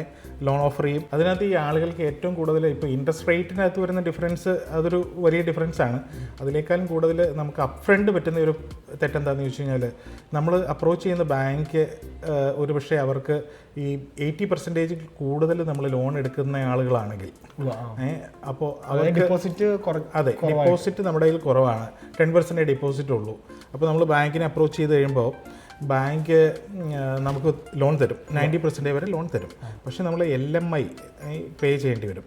ലോൺ ഓഫർ ചെയ്യും. അതിനകത്ത് ഈ ആളുകൾക്ക് ഏറ്റവും കൂടുതൽ ഇപ്പോൾ ഇൻട്രസ്റ്റ് റേറ്റിനകത്ത് വരുന്ന ഡിഫറൻസ് അതൊരു വലിയ ഡിഫറൻസ് ആണ്. അതിനേക്കാളും കൂടുതൽ നമുക്ക് അപ്പ് ഫ്രണ്ട് പറ്റുന്ന ഒരു തെറ്റെന്താണെന്ന് ചോദിച്ചു കഴിഞ്ഞാൽ നമ്മൾ അപ്രോച്ച് ചെയ്യുന്ന ബാങ്ക് ഒരു പക്ഷേ അവർക്ക് ഈ 80% കൂടുതൽ നമ്മൾ ലോൺ എടുക്കുന്ന ആളുകളാണെങ്കിൽ അപ്പോൾ അവർക്ക് ഡിപ്പോസിറ്റ് നമ്മുടെ കയ്യിൽ കുറവാണ്, 10% ഡിപ്പോസിറ്റ് ഉള്ളൂ. അപ്പോൾ നമ്മൾ ബാങ്കിനെ അപ്രോച്ച് ചെയ്ത് കഴിയുമ്പോൾ ബാങ്ക് നമുക്ക് ലോൺ തരും, 90% വരെ ലോൺ തരും. പക്ഷേ നമ്മൾ LMI പേ ചെയ്യേണ്ടി വരും.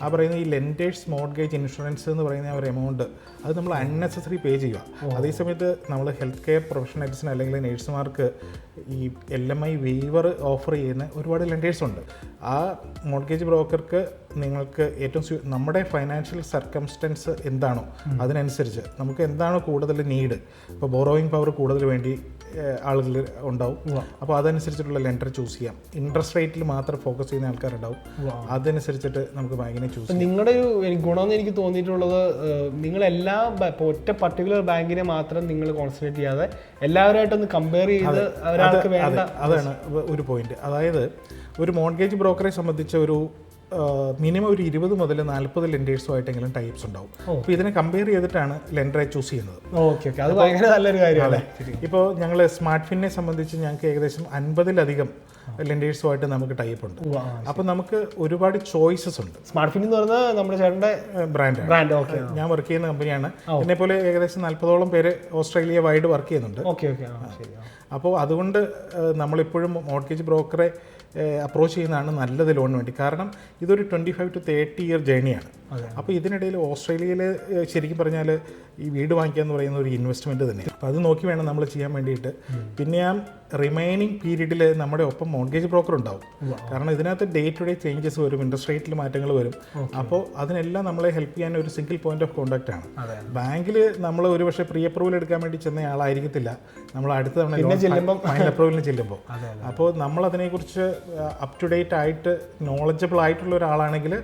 ആ പറയുന്ന ഈ ലെൻഡേഴ്സ് മോർഗേജ് ഇൻഷുറൻസ് എന്ന് പറയുന്ന ഒരു എമൗണ്ട് അത് നമ്മൾ അൺനെസസറി പേ ചെയ്യുക. അതേസമയത്ത് നമ്മൾ ഹെൽത്ത് കെയർ പ്രൊഫഷണൽസിന് അല്ലെങ്കിൽ നേഴ്സുമാർക്ക് ഈ LMI വേവർ ഓഫർ ചെയ്യുന്ന ഒരുപാട് ലെൻഡേഴ്സ് ഉണ്ട്. ആ മോർഗേജ് ബ്രോക്കർക്ക് നിങ്ങൾക്ക് ഏറ്റവും നമ്മുടെ ഫൈനാൻഷ്യൽ സർക്കംസ്റ്റൻസ് എന്താണോ അതിനനുസരിച്ച് നമുക്ക് എന്താണോ കൂടുതൽ നീഡ്, ഇപ്പോൾ ബോറോയിങ് പവർ കൂടുതൽ വേണ്ടി ആളുകൾ ഉണ്ടാവും, അപ്പോൾ അതനുസരിച്ചിട്ടുള്ള ലെൻഡർ ചൂസ് ചെയ്യാം. ഇൻട്രസ്റ്റ് റേറ്റിൽ മാത്രം ഫോക്കസ് ചെയ്യുന്ന ആൾക്കാരുണ്ടാവും, അതനുസരിച്ചിട്ട് നമുക്ക് ബാങ്കിനെ ചൂസ് ചെയ്യാം. നിങ്ങളുടെ ഒരു ഗുണമെന്ന് എനിക്ക് തോന്നിയിട്ടുള്ളത്, നിങ്ങളെല്ലാ ഒറ്റ പർട്ടിക്കുലർ ബാങ്കിനെ മാത്രം നിങ്ങൾ കോൺസെൻട്രേറ്റ് ചെയ്യാതെ എല്ലാവരുമായിട്ടൊന്ന് കമ്പയർ ചെയ്ത് ഒരാൾക്ക് വേണ്ട. അതാണ് ഒരു പോയിന്റ്. അതായത് ഒരു മോർഗേജ് ബ്രോക്കറെ സംബന്ധിച്ച ഒരു മിനിമം ഒരു 20 മുതൽ 40 ലെൻഡേഴ്സുമായിട്ടെങ്കിലും ടൈപ്സ് ഉണ്ടാവും. അപ്പോൾ ഇതിനെ കമ്പയർ ചെയ്തിട്ടാണ് ലെൻഡറെ ചൂസ് ചെയ്യുന്നത്. ഓക്കെ, അത് ഭയങ്കര നല്ലൊരു കാര്യമാണ്. ഇപ്പോൾ ഞങ്ങൾ സ്മാർട്ട് ഫിന്നെ സംബന്ധിച്ച് ഞങ്ങൾക്ക് ഏകദേശം 50-ലധികം ലെൻഡേഴ്സുമായിട്ട് നമുക്ക് ടൈപ്പ് ഉണ്ട്. അപ്പോൾ നമുക്ക് ഒരുപാട് ചോയ്സസ് ഉണ്ട്. സ്മാർട്ട് ഫിൻ എന്ന് പറഞ്ഞാൽ നമ്മുടെ ചേട്ടൻ്റെ ബ്രാൻഡ്. ഓക്കെ, ഞാൻ വർക്ക് ചെയ്യുന്ന കമ്പനിയാണ്. എന്നെപ്പോലെ ഏകദേശം 40ഓളം പേര് ഓസ്ട്രേലിയ വൈഡ് വർക്ക് ചെയ്യുന്നുണ്ട്. ഓക്കെ. അപ്പോൾ അതുകൊണ്ട് നമ്മളിപ്പോഴും മോർഗേജ് ബ്രോക്കറെ അപ്രോച്ച് ചെയ്യുന്നതാണ് നല്ലത് ലോണിന് വേണ്ടി. കാരണം ഇതൊരു 25 to 30 ഇയർ ജേണിയാണ്. അപ്പോൾ ഇതിനിടയിൽ ഓസ്ട്രേലിയയിൽ ശരിക്കും പറഞ്ഞാൽ ഈ വീട് വാങ്ങിക്കുക എന്ന് പറയുന്ന ഒരു ഇൻവെസ്റ്റ്മെൻറ്റ് തന്നെയാണ്. അപ്പോൾ അത് നോക്കി വേണം നമ്മൾ ചെയ്യാൻ വേണ്ടിയിട്ട്. പിന്നെ ആ റിമൈനിങ് പീരീഡിൽ നമ്മുടെ ഒപ്പം മോർഗേജ് ബ്രോക്കർ ഉണ്ടാവും. കാരണം ഇതിനകത്ത് ഡേ ടു ഡേ ചേഞ്ചസ് വരും, ഇൻട്രസ്റ്റ് റേറ്റിൽ മാറ്റങ്ങൾ വരും. അപ്പോൾ അതിനെല്ലാം നമ്മളെ ഹെൽപ്പ് ചെയ്യാൻ ഒരു സിംഗിൾ പോയിന്റ് ഓഫ് കോൺടാക്റ്റ് ആണ്. ബാങ്കിൽ നമ്മൾ ഒരു പക്ഷേ പ്രീ അപ്രൂവൽ എടുക്കാൻ വേണ്ടി ചെന്ന ആളായിരിക്കത്തില്ല നമ്മൾ അടുത്ത തവണ ഫൈനൽ അപ്രൂവലിന് ചെല്ലുമ്പോൾ. അപ്പോൾ നമ്മൾ അതിനെക്കുറിച്ച് അപ് ടു ഡേറ്റ് ആയിട്ട് നോളജബിൾ ആയിട്ടുള്ള ഒരാളാണെങ്കിൽ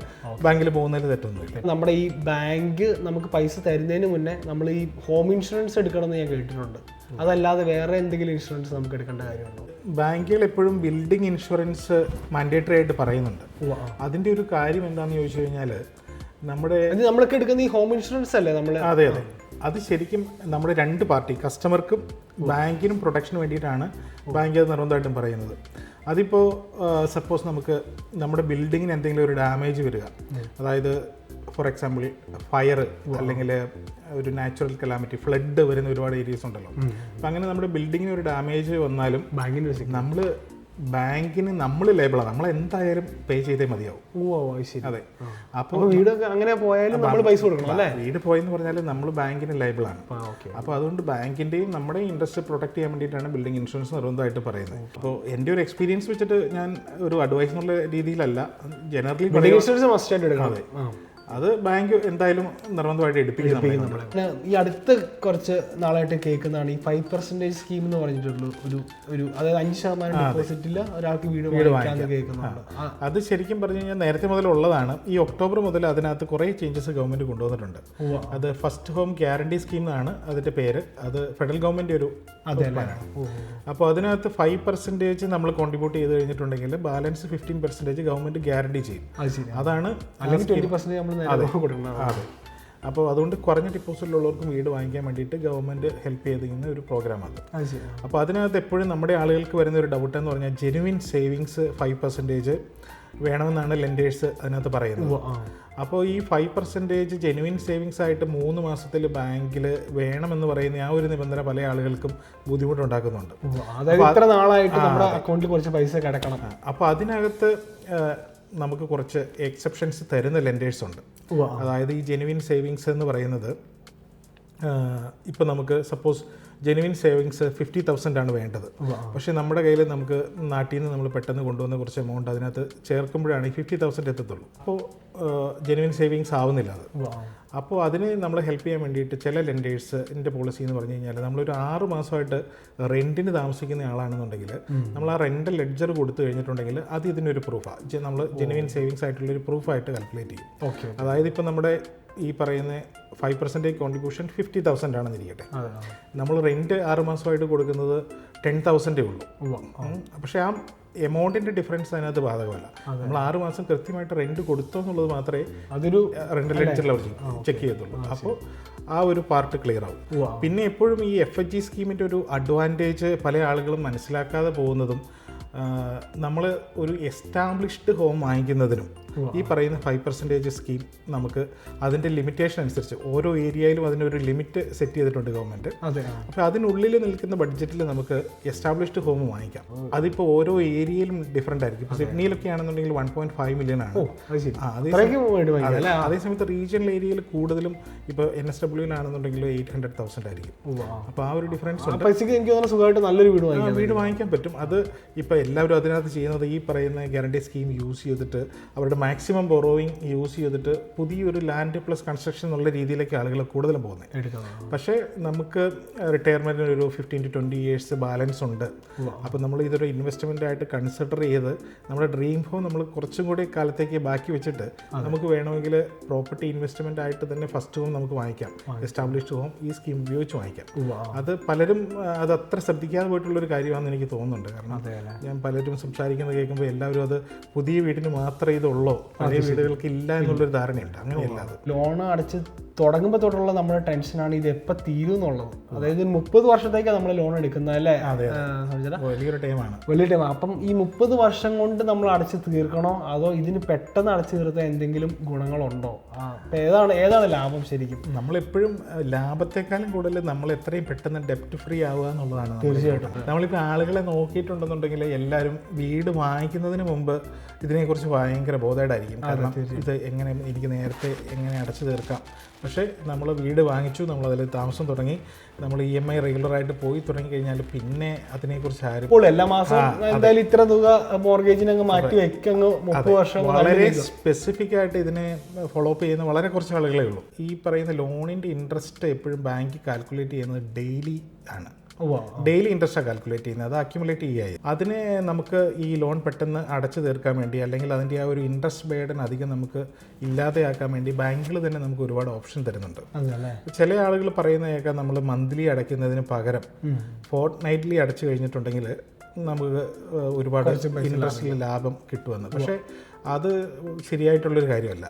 ബാങ്കിൽ പോകുന്നതിൽ തെറ്റൊന്നുമില്ല. നമ്മുടെ ഈ ബാങ്ക് നമുക്ക് പൈസ തരുന്നതിന് മുന്നേ നമ്മൾ ഈ ഹോം ഇൻഷുറൻസ് എടുക്കണമെന്ന് ഞാൻ കേട്ടിട്ടുണ്ട്. അതല്ലാതെ വേറെ എന്തെങ്കിലും ഇൻഷുറൻസ് നമുക്ക് എടുക്കേണ്ട കാര്യമുണ്ടോ? ബാങ്കുകൾ എപ്പോഴും ബിൽഡിംഗ് ഇൻഷുറൻസ് മാൻഡേറ്ററി ആയിട്ട് പറയുന്നുണ്ട്. അതിൻ്റെ ഒരു കാര്യം എന്താണെന്ന് ചോദിച്ചു കഴിഞ്ഞാൽ നമ്മളൊക്കെ എടുക്കുന്ന ഈ ഹോം ഇൻഷുറൻസ് അല്ലേ നമ്മൾ? അതെ. അത് ശരിക്കും നമ്മുടെ രണ്ട് പാർട്ടി, കസ്റ്റമർക്കും ബാങ്കിനും പ്രൊട്ടക്ഷന് വേണ്ടിയിട്ടാണ് ബാങ്ക് അത് നിർബന്ധമായിട്ടും പറയുന്നത്. അതിപ്പോൾ സപ്പോസ് നമുക്ക് നമ്മുടെ ബിൽഡിങ്ങിന് എന്തെങ്കിലും ഒരു ഡാമേജ് വരിക, അതായത് ഫോർ എക്സാമ്പിൾ ഫയർ അല്ലെങ്കിൽ ഒരു നാച്ചുറൽ കലാമിറ്റി, ഫ്ലഡ് വരുന്ന ഒരുപാട് ഏരിയസ് ഉണ്ടല്ലോ. അപ്പം അങ്ങനെ നമ്മുടെ ബിൽഡിങ്ങിന് ഒരു ഡാമേജ് വന്നാലും ബാങ്കിന് നമ്മൾ ലേബിളാണ്, നമ്മൾ എന്തായാലും പേ ചെയ്തേ മതിയാവും. അതെ. അപ്പോൾ വീട് അങ്ങനെ പോയാലും നമ്മൾ പൈസ കൊടുക്കണം അല്ലേ? വീട് പോയെന്ന് പറഞ്ഞാൽ നമ്മൾ ബാങ്കിന് ലൈബിളാണ്. അപ്പോൾ അതുകൊണ്ട് ബാങ്കിൻ്റെയും നമ്മുടെ ഇൻട്രസ്റ്റ് പ്രൊട്ടക്ട് ചെയ്യാൻ വേണ്ടിയിട്ടാണ് ബിൽഡിംഗ് ഇൻഷുറൻസ് നിർബന്ധമായിട്ട് പറയുന്നത്. അപ്പോൾ എൻ്റെ ഒരു എക്സ്പീരിയൻസ് വെച്ചിട്ട് ഞാൻ ഒരു അഡ്വൈസ് എന്നുള്ള രീതിയിലല്ല, ജനറലി ഇൻഷുറൻസ് മസ്റ്റ് ആയിട്ട് എടുക്കണം. അതെ, അത് ബാങ്ക് എന്തായാലും നിർബന്ധമായിട്ട് എടുപ്പിക്കും. ഈ അടുത്ത് കുറച്ച് നാളായിട്ട് കേൾക്കുന്നതാണ് ഈ 5% സ്കീം എന്ന് പറഞ്ഞിട്ടുള്ള ഒരു അതായത് 5% ഡെപ്പോസിറ്റില്ല ഒരാൾക്ക് വീട് വാങ്ങിക്കാന്ന് കേൾക്കുന്നുണ്ട്. അത് ശരിക്കും പറഞ്ഞു കഴിഞ്ഞാൽ നേരത്തെ മുതലുള്ളതാണ്. ഈ ഒക്ടോബർ മുതൽ അതിനകത്ത് കുറേ ചേഞ്ചസ് ഗവൺമെന്റ് കൊണ്ടുവന്നിട്ടുണ്ട്. അത് ഫസ്റ്റ് ഹോം ഗ്യാരണ്ടി സ്കീം എന്നാണ് അതിന്റെ പേര്. അത് ഫെഡറൽ ഗവൺമെന്റ് ഒരു പ്ലാനാണ്. അപ്പോൾ അതിനകത്ത് 5% നമ്മൾ കോൺട്രിബ്യൂട്ട് ചെയ്ത് കഴിഞ്ഞിട്ടുണ്ടെങ്കിൽ ബാലൻസ് 15% ഗവൺമെന്റ് ഗ്യാരണ്ടി ചെയ്യും. അതാണ്. അല്ലെങ്കിൽ 20% നമ്മൾ അതെ. അപ്പോൾ അതുകൊണ്ട് കുറഞ്ഞ ഡിപ്പോസിറ്റിലുള്ളവർക്കും വീട് വാങ്ങിക്കാൻ വേണ്ടിയിട്ട് ഗവൺമെൻറ് ഹെൽപ്പ് ചെയ്തിരിക്കുന്ന ഒരു പ്രോഗ്രാമാണ്. അപ്പോൾ അതിനകത്ത് എപ്പോഴും നമ്മുടെ ആളുകൾക്ക് വരുന്ന ഒരു ഡൗട്ട് എന്ന് പറഞ്ഞാൽ ജെനുവിൻ സേവിങ്സ് 5% വേണമെന്നാണ് ലെൻഡേഴ്സ് അതിനകത്ത് പറയുന്നത്. അപ്പോൾ ഈ 5% ജെനുവിൻ സേവിങ്സ് ആയിട്ട് 3 മാസത്തിൽ ബാങ്കിൽ വേണമെന്ന് പറയുന്ന ആ ഒരു നിബന്ധന പല ആളുകൾക്കും ബുദ്ധിമുട്ടുണ്ടാക്കുന്നുണ്ട്. ഇത്ര നാളായിട്ട് നമ്മുടെ അക്കൗണ്ടിൽ കുറച്ച് പൈസ കിടക്കണം. അപ്പോൾ അതിനകത്ത് നമുക്ക് കുറച്ച് എക്സെപ്ഷൻസ് തരുന്ന ലെൻഡേഴ്സ് ഉണ്ട്. അതായത് ഈ ജെനുവിൻ സേവിങ്സ് എന്ന് പറയുന്നത്, ഇപ്പോൾ നമുക്ക് സപ്പോസ് ജെനുവിൻ സേവിങ്സ് 50,000 ആണ് വേണ്ടത്. പക്ഷേ നമ്മുടെ കയ്യിൽ നമുക്ക് നാട്ടിൽ നിന്ന് നമ്മൾ പെട്ടെന്ന് കൊണ്ടുവന്ന കുറച്ച് എമൗണ്ട് അതിനകത്ത് ചേർക്കുമ്പോഴാണ് ഈ 50,000 എത്തത്തുള്ളൂ. അപ്പോൾ ജെനുവിൻ സേവിങ്സ് ആവുന്നില്ല അത്. അപ്പോൾ അതിന് നമ്മളെ ഹെൽപ്പ് ചെയ്യാൻ വേണ്ടിയിട്ട് ചില ലെൻഡേഴ്സിൻ്റെ പോളിസി എന്ന് പറഞ്ഞു കഴിഞ്ഞാൽ നമ്മളൊരു 6 മാസമായിട്ട് റെൻറ്റിന് താമസിക്കുന്ന ആളാണെന്നുണ്ടെങ്കിൽ നമ്മൾ ആ റെൻ്റൽ ലെഡ്ജർ കൊടുത്തു കഴിഞ്ഞിട്ടുണ്ടെങ്കിൽ അത് ഇതിനൊരു പ്രൂഫാണ്. നമ്മൾ ജെനുവിൻ സേവിങ്സ് ആയിട്ടുള്ളൊരു പ്രൂഫായിട്ട് കാൽക്കുലേറ്റ് ചെയ്യും. അതായത് ഇപ്പോൾ നമ്മുടെ ഈ പറയുന്ന 5% കോൺട്രിബ്യൂഷൻ 50,000 ആണെന്നിരിക്കട്ടെ, നമ്മൾ റെൻറ്റ് 6 മാസമായിട്ട് കൊടുക്കുന്നത് 10,000 ഉള്ളൂ. പക്ഷേ ആ എമൗണ്ടിൻ്റെ ഡിഫറൻസ് അതിനകത്ത് ബാധകമല്ല. നമ്മൾ 6 മാസം കൃത്യമായിട്ട് റെൻറ്റ് കൊടുത്തോ എന്നുള്ളത് മാത്രമേ അതൊരു റെൻ്റൽ ലെഡ്ജറിൽ അവർ ചെക്ക് ചെയ്യത്തുള്ളൂ. അപ്പോൾ ആ ഒരു പാർട്ട് ക്ലിയർ ആവും. പിന്നെ എപ്പോഴും ഈ FHG സ്കീമിൻ്റെ ഒരു അഡ്വാൻറ്റേജ് പല ആളുകളും മനസ്സിലാക്കാതെ പോകുന്നതും, നമ്മൾ ഒരു എസ്റ്റാബ്ലിഷ്ഡ് ഹോം വാങ്ങിക്കുന്നതിനും ഈ പറയുന്ന 5% സ്കീം നമുക്ക് അതിൻ്റെ ലിമിറ്റേഷൻ അനുസരിച്ച് ഓരോ ഏരിയയിലും അതിനൊരു ലിമിറ്റ് സെറ്റ് ചെയ്തിട്ടുണ്ട് ഗവൺമെൻറ്. അപ്പോൾ അതിനുള്ളിൽ നിൽക്കുന്ന ബഡ്ജറ്റിൽ നമുക്ക് എസ്റ്റാബ്ലിഷ്ഡ് ഹോം വാങ്ങിക്കാം. അതിപ്പോൾ ഓരോ ഏരിയയിലും ഡിഫറെൻ്റ് ആയിരിക്കും. ഇപ്പോൾ സിഡ്നിയിലൊക്കെ ആണെന്നുണ്ടെങ്കിൽ 1.5 million ആണ്. അതേസമയത്ത് റീജിയണൽ ഏരിയയിൽ കൂടുതലും ഇപ്പോൾ NSW-ലാണെന്നുണ്ടെങ്കിൽ 800,000 ആയിരിക്കും. അപ്പോൾ ആ ഒരു ഡിഫറൻസ് ഉണ്ട്. സുഖമായിട്ട് നല്ലൊരു വീട് വാങ്ങിക്കാൻ പറ്റും. അത് ഇപ്പോൾ എല്ലാവരും അതിനകത്ത് ചെയ്യുന്നത് ഈ പറയുന്ന ഗ്യാരണ്ടി സ്കീം യൂസ് ചെയ്തിട്ട് അവരുടെ മാക്സിമം ബോറോയിങ് യൂസ് ചെയ്തിട്ട് പുതിയൊരു ലാൻഡ് പ്ലസ് കൺസ്ട്രക്ഷൻ എന്നുള്ള രീതിയിലേക്ക് ആളുകൾ കൂടുതലും പോകുന്നത്. പക്ഷേ നമുക്ക് റിട്ടയർമെൻറ്റിന് ഒരു 15 to 20 years ബാലൻസ് ഉണ്ട്. അപ്പോൾ നമ്മൾ ഇതൊരു ഇൻവെസ്റ്റ്മെൻ്റ് ആയിട്ട് കൺസിഡർ ചെയ്ത് നമ്മുടെ ഡ്രീം ഹോം നമ്മൾ കുറച്ചും കൂടി കാലത്തേക്ക് ബാക്കി വെച്ചിട്ട് നമുക്ക് വേണമെങ്കിൽ പ്രോപ്പർട്ടി ഇൻവെസ്റ്റ്മെൻ്റ് ആയിട്ട് തന്നെ ഫസ്റ്റ് ഹോം നമുക്ക് വാങ്ങിക്കാം. എസ്റ്റാബ്ലിഷ്ഡ് ഹോം ഈ സ്കീം ഉപയോഗിച്ച് വാങ്ങിക്കാം. അത് പലരും അത് അത്ര ശ്രദ്ധിക്കാതെ പോയിട്ടുള്ളൊരു കാര്യമാണെന്ന് എനിക്ക് തോന്നുന്നുണ്ട്. കാരണം ഞാൻ പലരും സംസാരിക്കുന്നത് കേൾക്കുമ്പോൾ എല്ലാവരും അത് പുതിയ വീടിന് മാത്രമേ ഇതുള്ളൂ, പഴയ വീടുകൾക്ക് ഇല്ല എന്നുള്ളൊരു ധാരണയുണ്ട്. അങ്ങനെയല്ല. അത് ലോൺ അടച്ച് തുടങ്ങുമ്പോൾ തൊട്ടുള്ള നമ്മുടെ ടെൻഷനാണ് ഇത് എപ്പോൾ തീരും എന്നുള്ളത്. അതായത് 30 വർഷത്തേക്കാണ് നമ്മൾ ലോൺ എടുക്കുന്നത് അല്ലേ? വലിയൊരു ടൈമാണ്. വലിയ ടൈമാണ്. അപ്പം ഈ 30 വർഷം കൊണ്ട് നമ്മൾ അടച്ച് തീർക്കണോ അതോ ഇതിന് പെട്ടെന്ന് അടച്ചു തീർത്താൽ എന്തെങ്കിലും ഗുണങ്ങളുണ്ടോ? ഏതാണ് ലാഭം ശരിക്കും? നമ്മളെപ്പോഴും ലാഭത്തെക്കാളും കൂടുതൽ നമ്മൾ എത്രയും പെട്ടെന്ന് ഡെപ്റ്റ് ഫ്രീ ആവുക എന്നുള്ളതാണ്. തീർച്ചയായിട്ടും നമ്മളിപ്പോൾ ആളുകളെ നോക്കിയിട്ടുണ്ടെന്നുണ്ടെങ്കിൽ എല്ലാവരും വീട് വാങ്ങിക്കുന്നതിന് മുമ്പ് ഇതിനെക്കുറിച്ച് ഭയങ്കര ബോധേഡായിരിക്കും. കാരണം ഇത് എങ്ങനെ എനിക്ക് നേരത്തെ എങ്ങനെ അടച്ചു തീർക്കാം. പക്ഷേ നമ്മൾ വീട് വാങ്ങിച്ചു, നമ്മളതിൽ താമസം തുടങ്ങി, നമ്മൾ EMI റെഗുലറായിട്ട് പോയി തുടങ്ങി കഴിഞ്ഞാൽ പിന്നെ അതിനെക്കുറിച്ച് ആരും എല്ലാ മാസവും എന്തായാലും ഇത്ര തുക മോർഗേജിനങ്ങ് മാറ്റി വെക്കങ്ങ് 30 വർഷം വളരെ സ്പെസിഫിക് ആയിട്ട് ഇതിനെ ഫോളോ അപ്പ് ചെയ്യുന്ന വളരെ കുറച്ച് ആളുകളേ ഉള്ളൂ. ഈ പറയുന്ന ലോണിൻ്റെ ഇൻട്രസ്റ്റ് എപ്പോഴും ബാങ്ക് കാൽക്കുലേറ്റ് ചെയ്യുന്നത് ഡെയിലി ആണ്. ഡെയിലി ഇൻട്രസ്റ്റാണ് കാൽക്കുലേറ്റ് ചെയ്യുന്നത്. അത് അക്യുമുലേറ്റ് ചെയ്യായി അതിനെ നമുക്ക് ഈ ലോൺ പെട്ടെന്ന് അടച്ചു തീർക്കാൻ വേണ്ടി അല്ലെങ്കിൽ അതിൻ്റെ ആ ഒരു ഇൻട്രസ്റ്റ് ബേർഡൻ അധികം നമുക്ക് ഇല്ലാതെയാക്കാൻ വേണ്ടി ബാങ്കുകൾ തന്നെ നമുക്ക് ഒരുപാട് ഓപ്ഷൻ തരുന്നുണ്ട്. ചില ആളുകൾ പറയുന്ന കേൾക്കാം നമ്മൾ മന്ത്ലി അടയ്ക്കുന്നതിന് പകരം ഫോർട്ട്നൈറ്റ്ലി അടച്ചു കഴിഞ്ഞിട്ടുണ്ടെങ്കിൽ നമുക്ക് ഒരുപാട് ഇൻട്രസ്റ്റിൽ ലാഭം കിട്ടുമെന്ന്. പക്ഷേ അത് ശരിയായിട്ടുള്ളൊരു കാര്യമല്ല.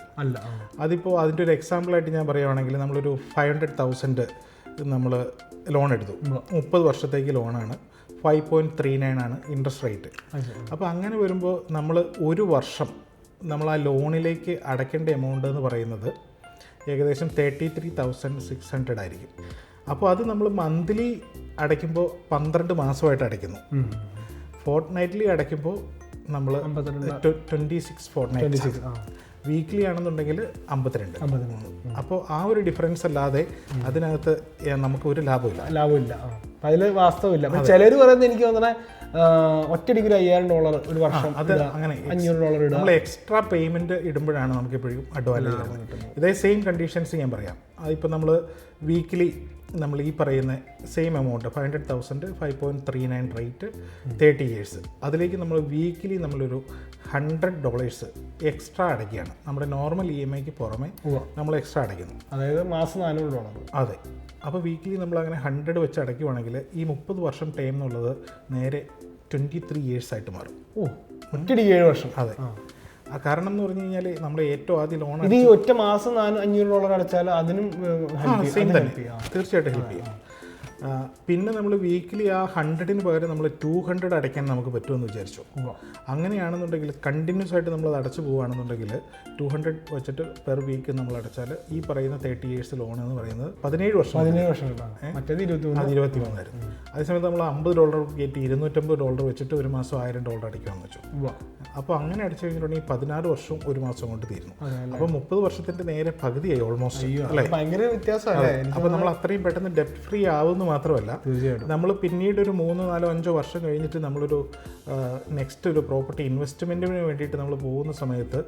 അതിപ്പോൾ അതിൻ്റെ ഒരു എക്സാമ്പിളായിട്ട് ഞാൻ പറയുവാണെങ്കിൽ നമ്മളൊരു 500,000 നമ്മൾ ലോൺ എടുത്തു. 30 വർഷത്തേക്ക് ലോണാണ്. 5.39 ആണ് ഇൻട്രസ്റ്റ് റേറ്റ്. അപ്പോൾ അങ്ങനെ വരുമ്പോൾ നമ്മൾ ഒരു വർഷം നമ്മൾ ആ ലോണിലേക്ക് അടയ്ക്കേണ്ട എമൗണ്ട് എന്ന് പറയുന്നത് ഏകദേശം 33,600 ആയിരിക്കും. അപ്പോൾ അത് നമ്മൾ മന്ത്ലി അടയ്ക്കുമ്പോൾ 12 മാസമായിട്ട് അടയ്ക്കുന്നു. ഫോർട്ട്നൈറ്റ്ലി അടയ്ക്കുമ്പോൾ നമ്മൾ 26 ഫോർട്ട്നൈറ്റ്, വീക്ക്ലി ആണെന്നുണ്ടെങ്കിൽ 52. അപ്പോൾ ആ ഒരു ഡിഫറൻസ് അല്ലാതെ അതിനകത്ത് നമുക്ക് ഒരു ലാഭമില്ല. അതിൽ വാസ്തവമില്ല. ചിലർ പറയുന്നത് എനിക്ക് തോന്നുന്നത് ഒറ്റടിക്കൊരു $5,000 ഒരു വർഷം, അത് അങ്ങനെ $500 നമ്മൾ എക്സ്ട്രാ പേയ്മെൻറ്റ് ഇടുമ്പോഴാണ് നമുക്ക് എപ്പോഴും അഡ്വാൻറ്റേജ് കിട്ടുന്നത്. ഇതേ സെയിം കണ്ടീഷൻസ് ഞാൻ പറയാം. അതിപ്പോൾ നമ്മൾ വീക്ക്ലി നമ്മൾ ഈ പറയുന്ന സെയിം എമൗണ്ട് 500,000 5.39 റേറ്റ് 30 years അതിലേക്ക് നമ്മൾ വീക്കിലി നമ്മളൊരു $100 എക്സ്ട്രാ അടയ്ക്കുകയാണ്. നമ്മുടെ നോർമൽ EMIക്ക് പുറമെ നമ്മൾ എക്സ്ട്രാ അടയ്ക്കുന്നു. അതായത് മാസം $400. അതെ. അപ്പോൾ വീക്കിലി നമ്മൾ അങ്ങനെ 100 വെച്ച് അടയ്ക്കുവാണെങ്കിൽ ഈ 30 വർഷം ടൈം എന്നുള്ളത് നേരെ 23 years ആയിട്ട് മാറും. ഒറ്റടിക്ക് 7 വർഷം. അതെ. കാരണം എന്ന് പറഞ്ഞു കഴിഞ്ഞാൽ നമ്മൾ ഏറ്റവും ആദ്യം ലോൺ ഇത് ഒറ്റ മാസം $500 അടച്ചാൽ അതിനും തീർച്ചയായിട്ടും ഹെൽപ്പ് ചെയ്യും. പിന്നെ നമ്മൾ വീക്കിലി ആ 100ന് പകരം നമ്മൾ 200 അടയ്ക്കാൻ നമുക്ക് പറ്റുമെന്ന് വിചാരിച്ചു. അങ്ങനെയാണെന്നുണ്ടെങ്കിൽ കണ്ടിന്യൂസ് ആയിട്ട് നമ്മളത് അടച്ചു പോവുകയാണെന്നുണ്ടെങ്കിൽ 200 വെച്ചിട്ട് പെർ വീക്ക് നമ്മൾ അടച്ചാൽ ഈ പറയുന്ന 30 years ലോൺ എന്ന് പറയുന്നത് 17 വർഷം. മറ്റേത് 23 ആയിരുന്നു. അതേസമയത്ത് നമ്മൾ $50 കയറ്റി $250 വെച്ചിട്ട് ഒരു മാസം $1,000 അടിക്കാമെന്ന് വെച്ചു. അപ്പോൾ അങ്ങനെ അടിച്ചു കഴിഞ്ഞിട്ടുണ്ടെങ്കിൽ 16 വർഷം ഒരു മാസം കൊണ്ട് തീരുന്നു. അപ്പോൾ 30 വർഷത്തിൻ്റെ നേരെ പകുതിയായി ഓൾമോസ്റ്റ്. അല്ലേ? ഭയങ്കര വ്യത്യാസമല്ലേ? അപ്പോൾ നമ്മൾ അത്രയും പെട്ടെന്ന് ഡെപ്റ്റ് ഫ്രീ ആവുന്നു മാത്രമല്ല നമ്മൾ പിന്നീട് ഒരു 3, 4, 5 വർഷം കഴിഞ്ഞിട്ട് നമ്മളൊരു നെക്സ്റ്റ് ഒരു പ്രോപ്പർട്ടി ഇൻവെസ്റ്റ്മെൻറ്റിന് വേണ്ടിയിട്ട് നമ്മൾ പോകുന്ന സമയത്ത്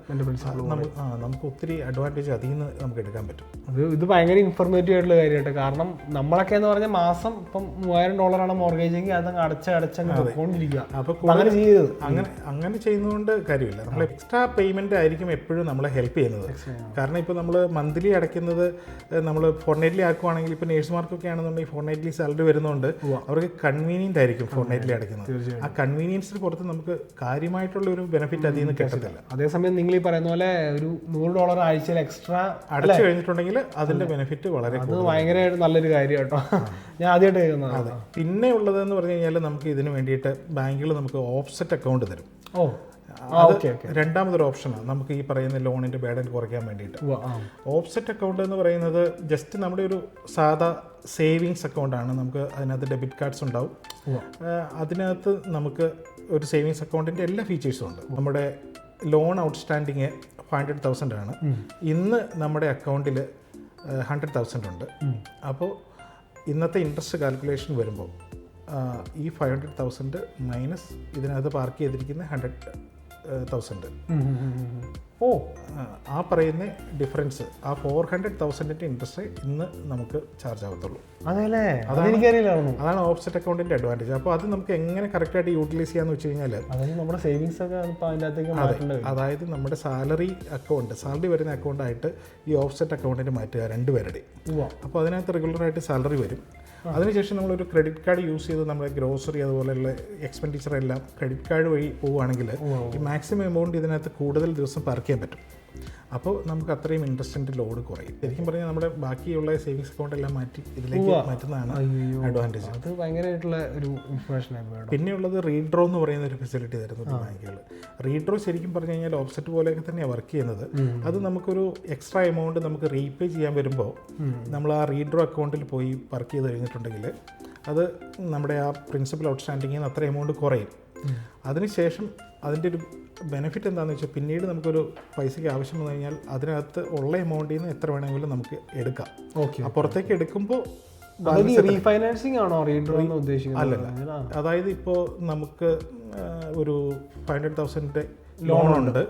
നമുക്ക് ഒത്തിരി അഡ്വാൻറ്റേജ് അതിൽ നിന്ന് നമുക്ക് എടുക്കാൻ പറ്റും. ഇത് ഭയങ്കര ഇൻഫോർമേറ്റീവ് ആയിട്ടുള്ള കാര്യമായിട്ട്. കാരണം നമ്മളൊക്കെ എന്ന് പറഞ്ഞാൽ മാസം ഇപ്പം $3,000 മോർഗേജെങ്കിൽ അതങ്ങ് അടച്ചങ്ങോണ്ടിരിക്കുക. അപ്പോൾ അങ്ങനെ ചെയ്യുന്നതുകൊണ്ട് കാര്യമില്ല. നമ്മൾ എക്സ്ട്രാ പേയ്മെൻറ്റ് ആയിരിക്കും എപ്പോഴും നമ്മളെ ഹെൽപ്പ് ചെയ്യുന്നത്. കാരണം ഇപ്പോൾ നമ്മൾ മന്ത്ലി അടയ്ക്കുന്നത് നമ്മൾ ഫോർട്ട്നൈറ്റ്ലി ആക്കുവാണെങ്കിൽ ഇപ്പോൾ നേഴ്സുമാർക്കൊക്കെ ആണെന്നുണ്ടെങ്കിൽ ഫോർട്ട്നൈറ്റ്ലി സാലറി വരുന്നതുകൊണ്ട് അവർക്ക് കൺവീനിയൻ്റ് ആയിരിക്കും ഫോർട്ട്നൈറ്റ്ലി അടയ്ക്കുന്നത്. ആ കൺവീനിയൻസിന് പുറത്ത് നമുക്ക് കാര്യമായിട്ടുള്ള ഒരു ബെനിഫിറ്റ് അതിൽ നിന്ന് കിട്ടത്തില്ല. അതേസമയം നിങ്ങൾ ഈ പറയുന്ന പോലെ ഒരു $100 ആഴ്ചയിൽ എക്സ്ട്രാ അടച്ചു കഴിഞ്ഞിട്ടുണ്ടെങ്കിൽ അതിൻ്റെ ബെനിഫിറ്റ് വളരെ ഭയങ്കര നല്ലൊരു കാര്യം കേട്ടോ. ഞാൻ ആദ്യമായിട്ട് കേൾക്കുന്നത്. പിന്നെ ഉള്ളതെന്ന് പറഞ്ഞു കഴിഞ്ഞാൽ നമുക്ക് ഇതിന് വേണ്ടിയിട്ട് ബാങ്കുകൾ നമുക്ക് ഓഫ്സെറ്റ് അക്കൗണ്ട് തരും. രണ്ടാമതൊരു ഓപ്ഷനാണ് നമുക്ക് ഈ പറയുന്ന ലോണിൻ്റെ ബേഡൻ കുറയ്ക്കാൻ വേണ്ടിയിട്ട്. ഓഫ്സെറ്റ് അക്കൗണ്ട് എന്ന് പറയുന്നത് ജസ്റ്റ് നമ്മുടെ ഒരു സാധാ സേവിങ്സ് അക്കൗണ്ടാണ്. നമുക്ക് അതിനകത്ത് ഡെബിറ്റ് കാർഡ്സ് ഉണ്ടാവും. അതിനകത്ത് നമുക്ക് ഒരു സേവിങ്സ് അക്കൗണ്ടിൻ്റെ എല്ലാ ഫീച്ചേഴ്സും ഉണ്ട്. നമ്മുടെ ലോൺ ഔട്ട്സ്റ്റാൻഡിങ് 500,000 ആണ്. ഇന്ന് നമ്മുടെ അക്കൗണ്ടിൽ 100,000 ഉണ്ട്. അപ്പോൾ ഇന്നത്തെ ഇൻട്രസ്റ്റ് കാൽക്കുലേഷൻ വരുമ്പോൾ ഈ 500,000 മൈനസ് ഇതിനകത്ത് പാർക്ക് ചെയ്തിരിക്കുന്ന 100,000. ആ പറയുന്ന ഡിഫറൻസ്, ആ 400,000 ഇൻട്രസ്റ്റ് ഇന്ന് നമുക്ക് ചാർജ് ആവത്തുള്ളൂ. അതാണ് ഓഫ്സെറ്റ് അക്കൗണ്ടിന്റെ അഡ്വാൻറ്റേജ്. അപ്പോൾ അത് നമുക്ക് എങ്ങനെ കറക്റ്റായിട്ട് യൂട്ടിലൈസ് ചെയ്യാന്ന് വെച്ച് കഴിഞ്ഞാൽ നമ്മുടെ സേവിങ്സ് ഒക്കെ അതായത് നമ്മുടെ സാലറി വരുന്ന അക്കൗണ്ടായിട്ട് ഈ ഓഫ്സെറ്റ് അക്കൗണ്ടിന് മാറ്റുക 2 പേരുടെ. അപ്പോൾ അതിനകത്ത് റെഗുലറായിട്ട് സാലറി വരും. അതിനുശേഷം നമ്മളൊരു ക്രെഡിറ്റ് കാർഡ് യൂസ് ചെയ്ത് നമ്മുടെ ഗ്രോസറി അതുപോലെയുള്ള എക്സ്പെൻഡിച്ചർ എല്ലാം ക്രെഡിറ്റ് കാർഡ് വഴി പോവുകയാണെങ്കിൽ ഈ മാക്സിമം എമൗണ്ട് ഇതിനകത്ത് കൂടുതൽ ദിവസം പാർക്ക് ചെയ്യാൻ പറ്റും. അപ്പോൾ നമുക്ക് അത്രയും ഇൻട്രസ്റ്റിൻ്റെ ലോഡ് കുറയും. ശരിക്കും പറഞ്ഞാൽ നമ്മുടെ ബാക്കിയുള്ള സേവിങ്സ് അക്കൗണ്ട് എല്ലാം മാറ്റി ഇതിലേക്ക് മാറ്റുന്നതാണ് അഡ്വാൻറ്റേജ്. അത് ഭയങ്കരമായിട്ടുള്ള ഒരു ഇൻഫർമേഷൻ ആയിരുന്നു. പിന്നെയുള്ളത് റീഡ്രോ എന്ന് പറയുന്ന ഒരു ഫെസിലിറ്റി തരുന്നത് ബാങ്കുകൾ. റീഡ്രോ ശരിക്കും പറഞ്ഞു കഴിഞ്ഞാൽ ഓഫ്സെറ്റ് പോലെയൊക്കെ തന്നെയാണ് വർക്ക് ചെയ്യുന്നത്. അത് നമുക്കൊരു എക്സ്ട്രാ എമൗണ്ട് നമുക്ക് റീപേ ചെയ്യാൻ വരുമ്പോൾ നമ്മൾ ആ റീഡ്രോ അക്കൗണ്ടിൽ പോയി വർക്ക് ചെയ്ത് കഴിഞ്ഞിട്ടുണ്ടെങ്കിൽ അത് നമ്മുടെ ആ പ്രിൻസിപ്പൽ ഔട്ട്സ്റ്റാൻഡിങ്ങിൽ നിന്ന് അത്ര എമൗണ്ട് കുറയും. അതിനുശേഷം അതിൻ്റെ ഒരു ബെനിഫിറ്റ് എന്താണെന്ന് വെച്ചാൽ പിന്നീട് നമുക്കൊരു പൈസയ്ക്ക് ആവശ്യം വന്നു കഴിഞ്ഞാൽ അതിനകത്ത് ഉള്ള എമൗണ്ടിൽ നിന്ന് എത്ര വേണമെങ്കിലും നമുക്ക് എടുക്കാം. പുറത്തേക്ക് എടുക്കുമ്പോൾ റീഫൈനാൻസിങ് ആണോ റീഡ്രോ എന്ന് ഉദ്ദേശിക്കുന്നത്? അല്ലല്ല, അതായത് ഇപ്പോൾ നമുക്ക് ഒരു 500,000 ലോണുണ്ട്.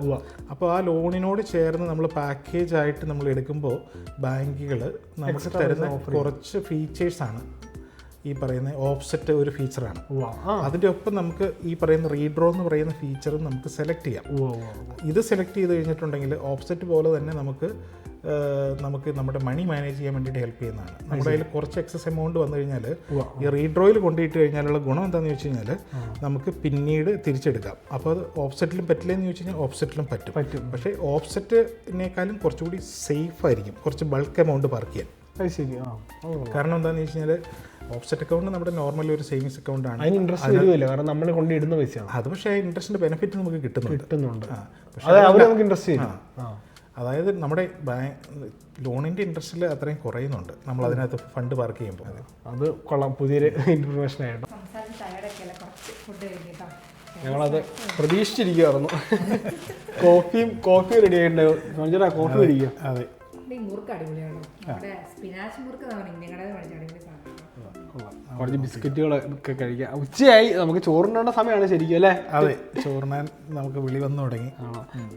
അപ്പോൾ ആ ലോണിനോട് ചേർന്ന് നമ്മൾ പാക്കേജ് ആയിട്ട് നമ്മൾ എടുക്കുമ്പോൾ ബാങ്കുകൾ നമുക്ക് തരുന്ന കുറച്ച് ഫീച്ചേഴ്സാണ് ഈ പറയുന്ന ഓഫ്സെറ്റ് ഒരു ഫീച്ചറാണ്. അതിൻ്റെ ഒപ്പം നമുക്ക് ഈ പറയുന്ന റീഡ്രോ എന്ന് പറയുന്ന ഫീച്ചറും നമുക്ക് സെലക്ട് ചെയ്യാം. ഇത് സെലക്ട് ചെയ്ത് കഴിഞ്ഞിട്ടുണ്ടെങ്കിൽ ഓഫ്സെറ്റ് പോലെ തന്നെ നമുക്ക് നമ്മുടെ മണി മാനേജ് ചെയ്യാൻ വേണ്ടിയിട്ട് ഹെൽപ്പ് ചെയ്യുന്നതാണ്. നമ്മുടെ കയ്യിൽ കുറച്ച് എക്സസ് എമൗണ്ട് വന്നു കഴിഞ്ഞാൽ ഈ റീഡ്രോയിൽ കൊണ്ടുപോയിട്ട് കഴിഞ്ഞാലുള്ള ഗുണം എന്താണെന്ന് വെച്ച് കഴിഞ്ഞാൽ നമുക്ക് പിന്നീട് തിരിച്ചെടുക്കാം. അപ്പോൾ അത് ഓഫ്സെറ്റിലും പറ്റില്ലെന്ന് ചോദിച്ചു കഴിഞ്ഞാൽ ഓഫ്സെറ്റിലും പറ്റും. പക്ഷേ ഓഫ്സെറ്റിനേക്കാളും കുറച്ചുകൂടി സേഫ് ആയിരിക്കും കുറച്ച് ബൾക്ക് എമൗണ്ട് പാർക്ക് ചെയ്യാൻ. കാരണം എന്താണെന്ന് വെച്ച് കഴിഞ്ഞാൽ ഓഫ്സെറ്റ് അക്കൗണ്ട് നമ്മുടെ നോർമലി ഒരു സേവിങ്സ് അക്കൗണ്ട് ആണ്. അതിന് ഇൻട്രസ്റ്റ് വരുമല്ലോ, കാരണം നമ്മൾ കൊണ്ടിടുന്ന പൈസയാണ് അത്. പക്ഷേ ഇൻട്രസ്റ്റിന്റെ ബെനിഫിറ്റ് നമുക്ക് കിട്ടുന്നുണ്ട്. അതായത് നമ്മുടെ ലോണിന്റെ ഇൻട്രസ്റ്റിൽ അത്രയും കുറയുന്നുണ്ട് നമ്മൾ അതിനകത്ത് ഫണ്ട് പാർക്ക് ചെയ്യുമ്പോൾ. അത് കൊള്ളാം, പുതിയൊരു ഇൻഫർമേഷൻ ആയിട്ട്. ഞങ്ങളത് പ്രതീക്ഷിച്ചിരിക്കുവായിരുന്നു. കോഫി റെഡി ആയിട്ടുണ്ടാവും. കോഫി കുടിക്കുക. അതെ, കുറച്ച് ബിസ്ക്കറ്റുകളൊക്കെ കഴിക്കാം. ഉച്ചയായി, നമുക്ക് ചോറിനുള്ള സമയമാണ് ശരിക്കും അല്ലേ? അതെ, ചോറിനാൻ നമുക്ക് വിളി വന്നു തുടങ്ങി.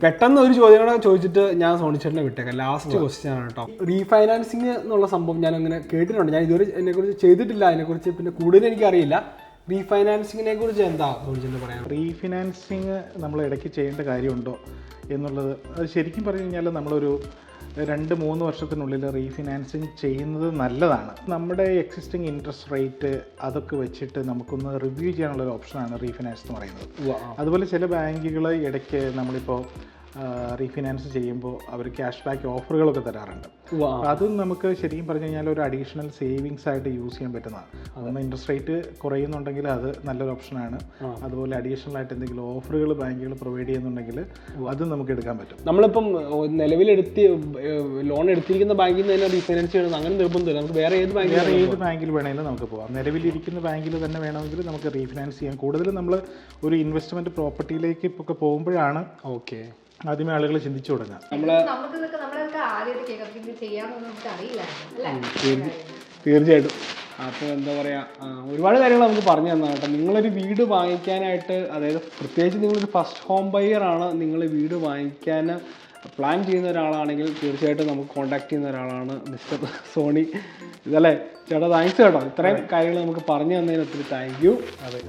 പെട്ടെന്ന് ഒരു ചോദ്യം കൂടെ ചോദിച്ചിട്ട് ഞാൻ സോണിച്ചേട്ടനെ വിട്ടേക്കാം. ലാസ്റ്റ് ക്വസ്റ്റ്യൻ ആണ് കേട്ടോ. റീഫൈനാൻസിങ് എന്നുള്ള സംഭവം ഞാൻ അങ്ങനെ കേട്ടിട്ടുണ്ട്. ഞാൻ ഇതുവരെ അതിനെക്കുറിച്ച് ചെയ്തിട്ടില്ല. അതിനെക്കുറിച്ച് പിന്നെ കൂടുതൽ എനിക്കറിയില്ല. റീഫൈനാൻസിങ്ങിനെ കുറിച്ച് എന്താ സോണിച്ചേട്ടൻ പറയാം? റീഫൈനാൻസിങ് നമ്മൾ ഇടയ്ക്ക് ചെയ്യേണ്ട കാര്യമുണ്ടോ എന്നുള്ളത്, അത് ശരിക്കും പറഞ്ഞു കഴിഞ്ഞാൽ നമ്മളൊരു 2-3 വർഷത്തിനുള്ളിൽ റീഫിനാൻസിങ് ചെയ്യുന്നത് നല്ലതാണ്. നമ്മുടെ എക്സിസ്റ്റിംഗ് ഇൻട്രസ്റ്റ് റേറ്റ് അതൊക്കെ വെച്ചിട്ട് നമുക്കൊന്ന് റിവ്യൂ ചെയ്യാനുള്ളൊരു ഓപ്ഷനാണ് റീഫിനാൻസ് എന്ന് പറയുന്നത്. അതുപോലെ ചില ബാങ്കുകൾ ഇടയ്ക്ക് നമ്മളിപ്പോൾ റീഫിനാൻസ് ചെയ്യുമ്പോൾ അവർ ക്യാഷ് ബാക്ക് ഓഫറുകളൊക്കെ തരാറുണ്ട്. അതും നമുക്ക് ശരിക്കും പറഞ്ഞു കഴിഞ്ഞാൽ ഒരു അഡീഷണൽ സേവിങ്സ് ആയിട്ട് യൂസ് ചെയ്യാൻ പറ്റുന്നതാണ്. അതൊന്ന് ഇൻട്രസ്റ്റ് റേറ്റ് കുറയുന്നുണ്ടെങ്കിൽ അത് നല്ലൊരു ഓപ്ഷനാണ്. അതുപോലെ അഡീഷണൽ ആയിട്ട് എന്തെങ്കിലും ഓഫറുകൾ ബാങ്കുകൾ പ്രൊവൈഡ് ചെയ്യുന്നുണ്ടെങ്കിൽ അത് നമുക്ക് എടുക്കാൻ പറ്റും. നമ്മളിപ്പം നിലവിലെടുത്ത് ലോൺ എടുത്തിരിക്കുന്ന ബാങ്കിൽ നിന്ന് തന്നെ റീഫൈനാൻസ് ചെയ്യണം അങ്ങനെ നിർബന്ധമില്ല. നമുക്ക് വേറെ ഏത് ബാങ്കിൽ വേണമെങ്കിലും നമുക്ക് പോകാം. നിലവിലിരിക്കുന്ന ബാങ്കിൽ തന്നെ വേണമെങ്കിൽ നമുക്ക് റീഫിനാൻസ് ചെയ്യാം. കൂടുതലും നമ്മൾ ഒരു ഇൻവെസ്റ്റ്മെൻറ്റ് പ്രോപ്പർട്ടിയിലേക്ക് ഇപ്പോൾ പോകുമ്പോഴാണ് ആദ്യമേ ആളുകൾ ചിന്തിച്ചു തുടങ്ങാം. തീർച്ചയായിട്ടും. അപ്പോൾ എന്താ പറയുക, ഒരുപാട് കാര്യങ്ങൾ നമുക്ക് പറഞ്ഞു തന്നാൽ കേട്ടോ. നിങ്ങളൊരു വീട് വാങ്ങിക്കാനായിട്ട്, അതായത് പ്രത്യേകിച്ച് നിങ്ങളൊരു ഫസ്റ്റ് ഹോം ബയർ ആണ്, നിങ്ങൾ വീട് വാങ്ങിക്കാൻ പ്ലാൻ ചെയ്യുന്ന ഒരാളാണെങ്കിൽ തീർച്ചയായിട്ടും നമുക്ക് കോൺടാക്ട് ചെയ്യുന്ന ഒരാളാണ് മിസ്റ്റർ സോണി. ഇതല്ലേ ചേട്ടാ? താങ്ക്സ് കേട്ടോ, ഇത്രയും കാര്യങ്ങൾ നമുക്ക് പറഞ്ഞു തന്നതിന് ഒത്തിരി താങ്ക് യു. അതെ,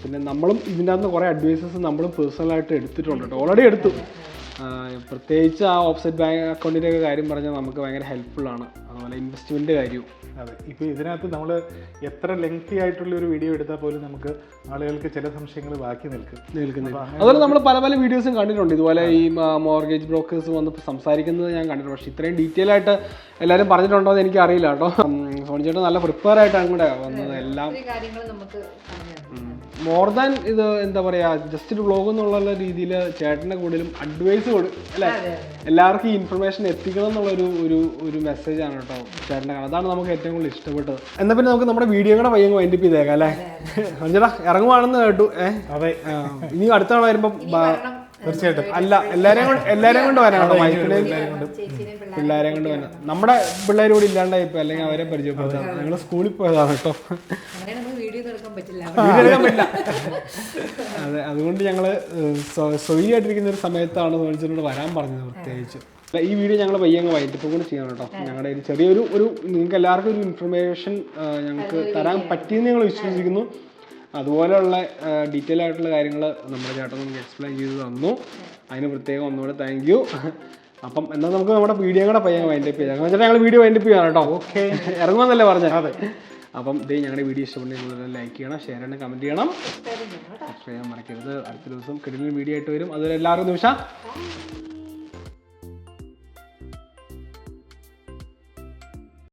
പിന്നെ നമ്മളും ഇതിൻ്റെ അകത്ത് കുറേ അഡ്വൈസസ് നമ്മളും പേഴ്സണലായിട്ട് എടുത്തിട്ടുണ്ട് കേട്ടോ, ഓൾറെഡി എടുത്തു. പ്രത്യേകിച്ച് ആ ഓഫ്സെറ്റ് ബാങ്ക് അക്കൗണ്ടിൻ്റെ ഒക്കെ കാര്യം പറഞ്ഞാൽ നമുക്ക് ഭയങ്കര ഹെൽപ്ഫുള്ളാണ്. അതുപോലെ ഇൻവെസ്റ്റ്മെൻറ്റ് കാര്യവും. അതെ, ഇപ്പോൾ ഇതിനകത്ത് നമ്മൾ എത്ര ലെങ്തി ആയിട്ടുള്ളൊരു വീഡിയോ എടുത്താൽ പോലും നമുക്ക് ആളുകൾക്ക് ചില സംശയങ്ങൾ ബാക്കി നിൽക്കുന്നില്ല. അതുപോലെ നമ്മൾ പല വീഡിയോസും കണ്ടിട്ടുണ്ട്. ഇതുപോലെ ഈ മോർഗേജ് ബ്രോക്കേഴ്സ് വന്ന് സംസാരിക്കുന്നത് ഞാൻ കണ്ടിട്ടുണ്ട്. പക്ഷേ ഇത്രയും ഡീറ്റെയിൽ ആയിട്ട് എല്ലാവരും പറഞ്ഞിട്ടുണ്ടോ എന്ന് എനിക്ക് അറിയില്ല കേട്ടോ. സോണി ചേട്ടൻ നല്ല പ്രിപ്പയർ ആയിട്ടാണ് കൂടെ വന്നത് എല്ലാം. മോർ ദാൻ ഇത് എന്താ പറയാ ജസ്റ്റ് ഒരു വ്ളോഗ് എന്നുള്ള രീതിയിൽ ചേട്ടൻ്റെ കൂടുതലും അഡ്വൈസ് അല്ലേ എല്ലാവർക്കും ഈ ഇൻഫർമേഷൻ എത്തിക്കണം എന്നുള്ള ഒരു മെസ്സേജ് ആണ് കേട്ടോ ചേട്ടൻ്റെ. അതാണ് നമുക്ക് ഏറ്റവും കൂടുതൽ ഇഷ്ടപ്പെട്ടത്. എന്നാൽ പിന്നെ നമുക്ക് നമ്മുടെ വീഡിയോ കൂടെ പയ്യങ്ങ് വൈൻഡപ്പ് ചെയ്തേക്കാം അല്ലേ? ചേട്ടാ ഇറങ്ങുവാണെന്ന് കേട്ടു. അതെ, ഇനി അടുത്ത തവണ വരുമ്പോ തീർച്ചയായിട്ടും അല്ല എല്ലാരെയും കൊണ്ട് വരാം കേട്ടോ. മൈക്കിനെയും പിള്ളേരെ കൊണ്ട് വരാം. നമ്മുടെ പിള്ളേരും കൂടി ഇല്ലാണ്ടായിപ്പോ അല്ലെങ്കിൽ അവരെ പരിചയപ്പെടുത്താം. ഞങ്ങൾ സ്കൂളിൽ പോയതാണ് കേട്ടോ. വീഡിയോ എടുക്കാൻ പറ്റില്ല. അതെ, അതുകൊണ്ട് ഞങ്ങള് സ്വൈര്യമായിട്ടിരിക്കുന്ന ഒരു സമയത്താണ് മേടിച്ചിട്ട് വരാൻ പറഞ്ഞത് പ്രത്യേകിച്ച്. ഈ വീഡിയോ ഞങ്ങൾ പയ്യങ്ങ് വൈകിട്ട് കൂടെ ചെയ്യണം കേട്ടോ. ഞങ്ങളുടെ ഒരു ചെറിയൊരു നിങ്ങൾക്ക് എല്ലാവർക്കും ഒരു ഇൻഫർമേഷൻ ഞങ്ങൾക്ക് തരാൻ പറ്റിയെന്ന് ഞങ്ങൾ വിശ്വസിക്കുന്നു. അതുപോലെയുള്ള ഡീറ്റെയിൽ ആയിട്ടുള്ള കാര്യങ്ങൾ നമ്മുടെ ചേട്ടൻ നമുക്ക് എക്സ്പ്ലെയിൻ ചെയ്ത് തന്നു. അതിന് പ്രത്യേകം ഒന്നുകൂടെ താങ്ക് യു. അപ്പം എന്നാൽ നമുക്ക് നമ്മുടെ വീഡിയോ കൂടെ പയ്യങ്ങ് വൈൻഡപ്പ് ചെയ്യാം. വെച്ചാൽ ഞങ്ങൾ വീഡിയോ വൈൻഡപ്പ് ചെയ്യണം കേട്ടോ. ഓക്കെ, ഇറങ്ങുമെന്നല്ലേ പറഞ്ഞത്? അതെ. അപ്പം ഞങ്ങളുടെ വീഡിയോ ഇഷ്ടപ്പെട്ടെങ്കിൽ നിങ്ങൾ ലൈക്ക് ചെയ്യണം, ഷെയർ ചെയ്യണം, കമൻറ്റ് ചെയ്യണം, സബ്സ്ക്രൈബ് ചെയ്യാൻ മറക്കരുത്. അടുത്ത ദിവസം കിടിലൻ വീഡിയോ ആയിട്ട് വരും. അതുവരെ എല്ലാവർക്കും നിമിഷം